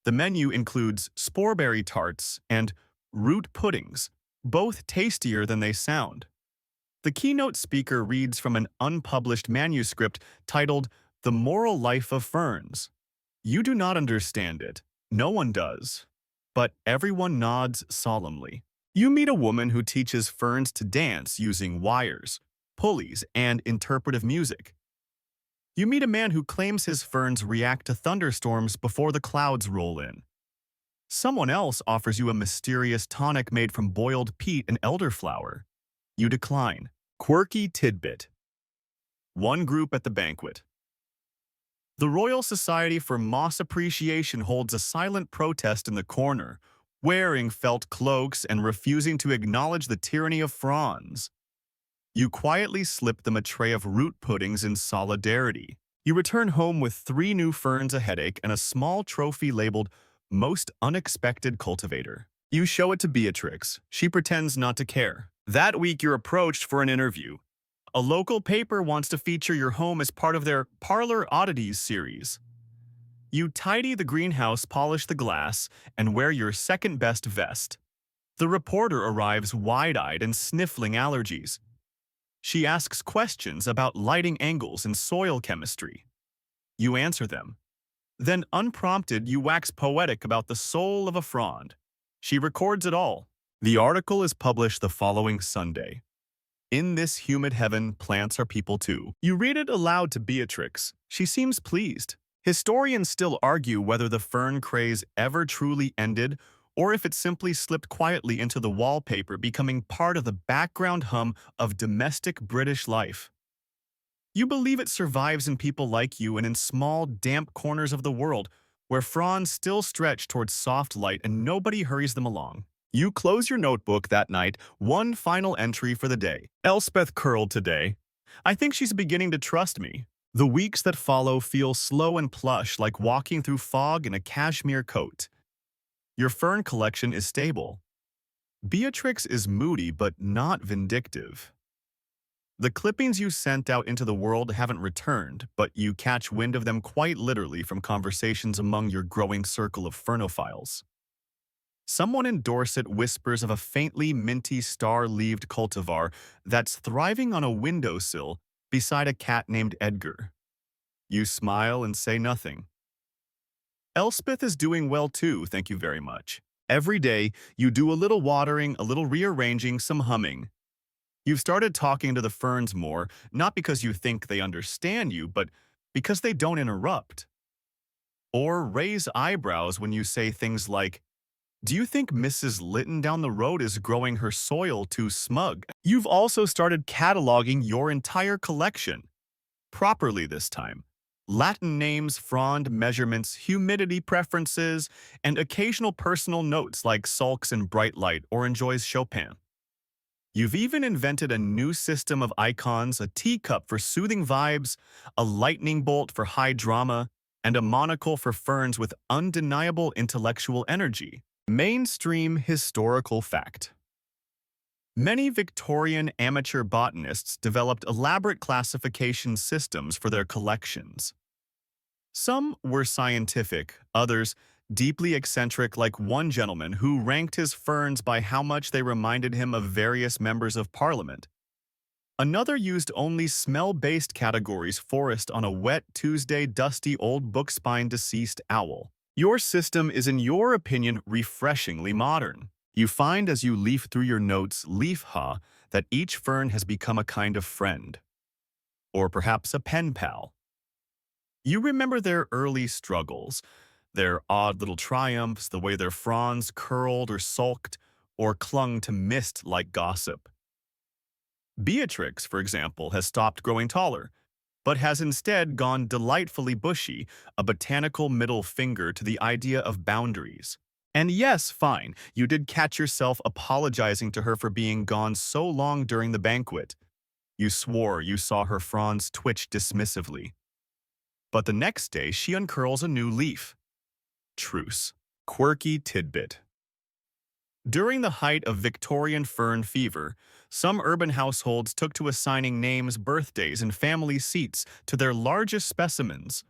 The menu includes sporeberry tarts and root puddings, both tastier than they sound. The keynote speaker reads from an unpublished manuscript titled The Moral Life of Ferns. You do not understand it. No one does. But everyone nods solemnly. You meet a woman who teaches ferns to dance using wires, pulleys, and interpretive music. You meet a man who claims his ferns react to thunderstorms before the clouds roll in. Someone else offers you a mysterious tonic made from boiled peat and elderflower. You decline. Quirky tidbit. One group at the banquet. The Royal Society for Moss Appreciation holds a silent protest in the corner, wearing felt cloaks and refusing to acknowledge the tyranny of fronds. You quietly slip them a tray of root puddings in solidarity. You return home with 3 new ferns, a headache, and a small trophy labeled Most Unexpected Cultivator. You show it to Beatrix. She pretends not to care. That week, you're approached for an interview. A local paper wants to feature your home as part of their Parlor Oddities series. You tidy the greenhouse, polish the glass, and wear your second-best vest. The reporter arrives wide-eyed and sniffling allergies. She asks questions about lighting angles and soil chemistry. You answer them. Then, unprompted, you wax poetic about the soul of a frond. She records it all. The article is published the following Sunday. In this humid heaven, plants are people too. You read it aloud to Beatrix. She seems pleased. Historians still argue whether the fern craze ever truly ended or if it simply slipped quietly into the wallpaper, becoming part of the background hum of domestic British life. You believe it survives in people like you and in small, damp corners of the world where fronds still stretch towards soft light and nobody hurries them along. You close your notebook that night, one final entry for the day. Elspeth curled today. I think she's beginning to trust me. The weeks that follow feel slow and plush, like walking through fog in a cashmere coat. Your fern collection is stable. Beatrix is moody but not vindictive. The clippings you sent out into the world haven't returned, but you catch wind of them quite literally from conversations among your growing circle of fernophiles. Someone in Dorset whispers of a faintly minty star-leaved cultivar that's thriving on a windowsill beside a cat named Edgar. You smile and say nothing. Elspeth is doing well too, thank you very much. Every day, you do a little watering, a little rearranging, some humming. You've started talking to the ferns more, not because you think they understand you, but because they don't interrupt. Or raise eyebrows when you say things like, "Do you think Mrs. Litton down the road is growing her soil too smug?" You've also started cataloging your entire collection. Properly this time. Latin names, frond measurements, humidity preferences, and occasional personal notes like sulks in bright light or enjoys Chopin. You've even invented a new system of icons, a teacup for soothing vibes, a lightning bolt for high drama, and a monocle for ferns with undeniable intellectual energy. Mainstream historical fact. Many Victorian amateur botanists developed elaborate classification systems for their collections. Some were scientific, others deeply eccentric, like one gentleman who ranked his ferns by how much they reminded him of various members of parliament. Another used only smell-based categories: forest on a wet Tuesday, dusty old book-spine deceased owl. Your system is, in your opinion, refreshingly modern. You find as you leaf through your notes, that each fern has become a kind of friend. Or perhaps a pen pal. You remember their early struggles, their odd little triumphs, the way their fronds curled or sulked or clung to mist like gossip. Beatrix, for example, has stopped growing taller, but has instead gone delightfully bushy, a botanical middle finger to the idea of boundaries. And yes, fine, you did catch yourself apologizing to her for being gone so long during the banquet. You swore you saw her fronds twitch dismissively. But the next day she uncurls a new leaf. Truce. Quirky tidbit. During the height of Victorian fern fever, some urban households took to assigning names, birthdays, and family seats to their largest specimens.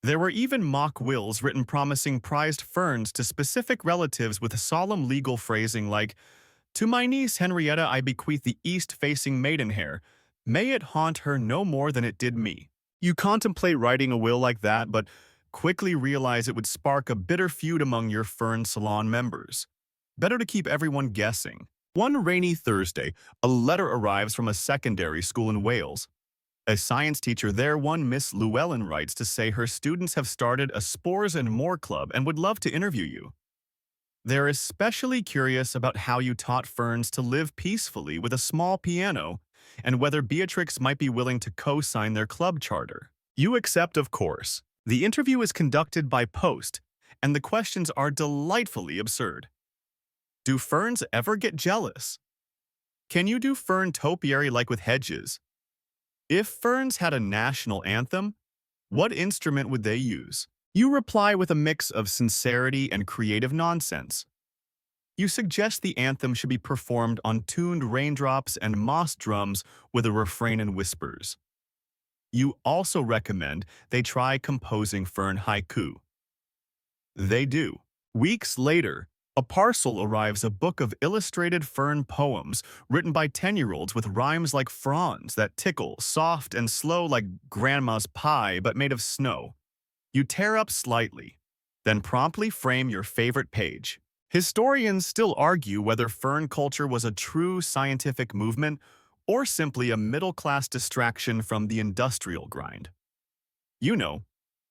There were even mock wills written promising prized ferns to specific relatives with solemn legal phrasing like, "To my niece Henrietta I bequeath the east-facing maidenhair. May it haunt her no more than it did me." You contemplate writing a will like that, but quickly realize it would spark a bitter feud among your fern salon members. Better to keep everyone guessing. One rainy Thursday, a letter arrives from a secondary school in Wales. A science teacher there, one Miss Llewellyn, writes to say her students have started a Spores and More club and would love to interview you. They're especially curious about how you taught ferns to live peacefully with a small piano and whether Beatrix might be willing to co-sign their club charter. You accept, of course. The interview is conducted by post, and the questions are delightfully absurd. Do ferns ever get jealous? Can you do fern topiary like with hedges? If ferns had a national anthem, what instrument would they use? You reply with a mix of sincerity and creative nonsense. You suggest the anthem should be performed on tuned raindrops and moss drums with a refrain in whispers. You also recommend they try composing fern haiku. They do. Weeks later, a parcel arrives, a book of illustrated fern poems written by 10-year-olds with rhymes like fronds that tickle, soft and slow like grandma's pie but made of snow. You tear up slightly, then promptly frame your favorite page. Historians still argue whether fern culture was a true scientific movement or simply a middle-class distraction from the industrial grind. You know,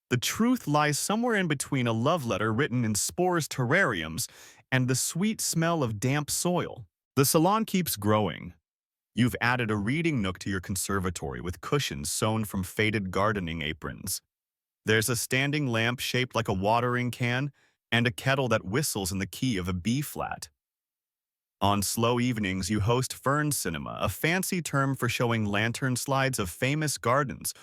the truth lies somewhere in between a love letter written in spores terrariums and the sweet smell of damp soil. The salon keeps growing. You've added a reading nook to your conservatory with cushions sewn from faded gardening aprons. There's a standing lamp shaped like a watering can and a kettle that whistles in the key of a B-flat. On slow evenings, you host Fern Cinema, a fancy term for showing lantern slides of famous gardens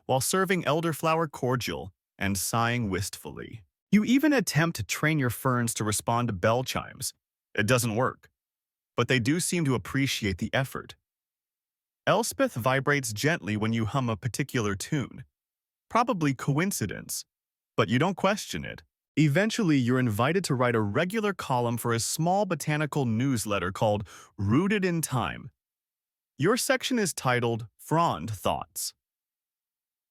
while serving elderflower cordial and sighing wistfully. You even attempt to train your ferns to respond to bell chimes. It doesn't work, but they do seem to appreciate the effort. Elspeth vibrates gently when you hum a particular tune. Probably coincidence, but you don't question it. Eventually, you're invited to write a regular column for a small botanical newsletter called Rooted in Time. Your section is titled Frond Thoughts.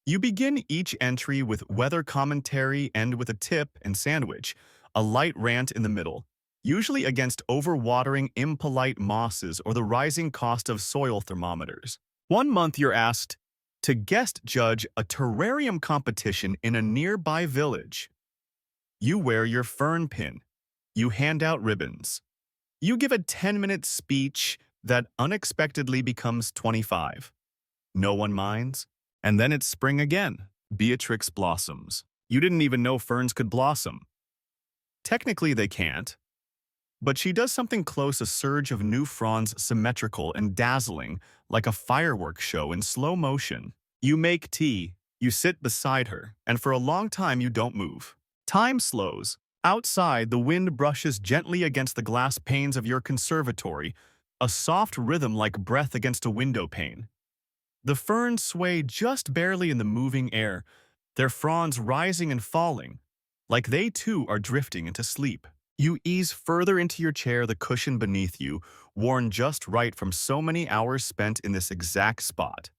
You begin each entry with weather commentary, end with a tip and sandwich, a light rant in the middle, usually against overwatering impolite mosses or the rising cost of soil thermometers. One month you're asked to guest judge a terrarium competition in a nearby village. You wear your fern pin. You hand out ribbons. You give a 10-minute speech that unexpectedly becomes 25. No one minds. And then it's spring again. Beatrix blossoms. You didn't even know ferns could blossom. Technically, they can't. But she does something close, a surge of new fronds, symmetrical and dazzling, like a fireworks show in slow motion. You make tea, you sit beside her, and for a long time you don't move. Time slows. Outside, the wind brushes gently against the glass panes of your conservatory, a soft rhythm like breath against a window pane. The ferns sway just barely in the moving air, their fronds rising and falling, like they too are drifting into sleep. You ease further into your chair, the cushion beneath you, worn just right from so many hours spent in this exact spot.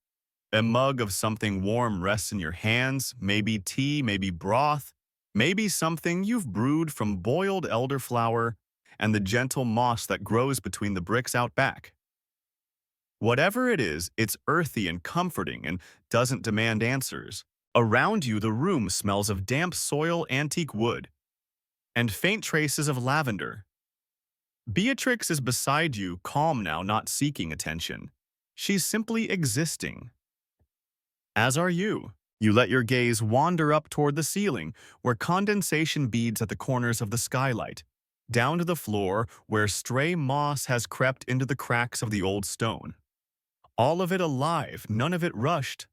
A mug of something warm rests in your hands, maybe tea, maybe broth, maybe something you've brewed from boiled elderflower and the gentle moss that grows between the bricks out back. Whatever it is, it's earthy and comforting and doesn't demand answers. Around you, the room smells of damp soil, antique wood, and faint traces of lavender. Beatrix is beside you, calm now, not seeking attention. She's simply existing. As are you. You let your gaze wander up toward the ceiling, where condensation beads at the corners of the skylight, down to the floor where stray moss has crept into the cracks of the old stone. All of it alive, none of it rushed.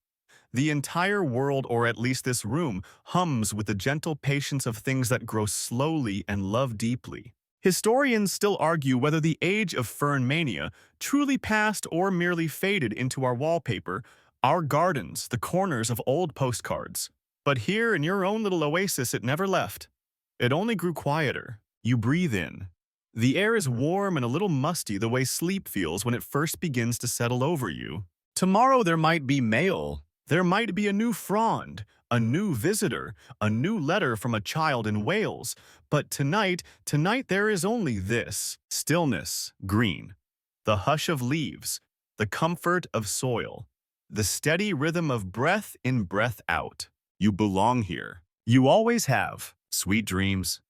The entire world, or at least this room, hums with the gentle patience of things that grow slowly and love deeply. Historians still argue whether the age of fern mania truly passed or merely faded into our wallpaper, our gardens, the corners of old postcards. But here in your own little oasis, it never left. It only grew quieter. You breathe in. The air is warm and a little musty, the way sleep feels when it first begins to settle over you. Tomorrow there might be mail. There might be a new frond, a new visitor, a new letter from a child in Wales. But tonight there is only this: stillness, green, the hush of leaves, the comfort of soil, the steady rhythm of breath in, breath out. You belong here. You always have. Sweet dreams.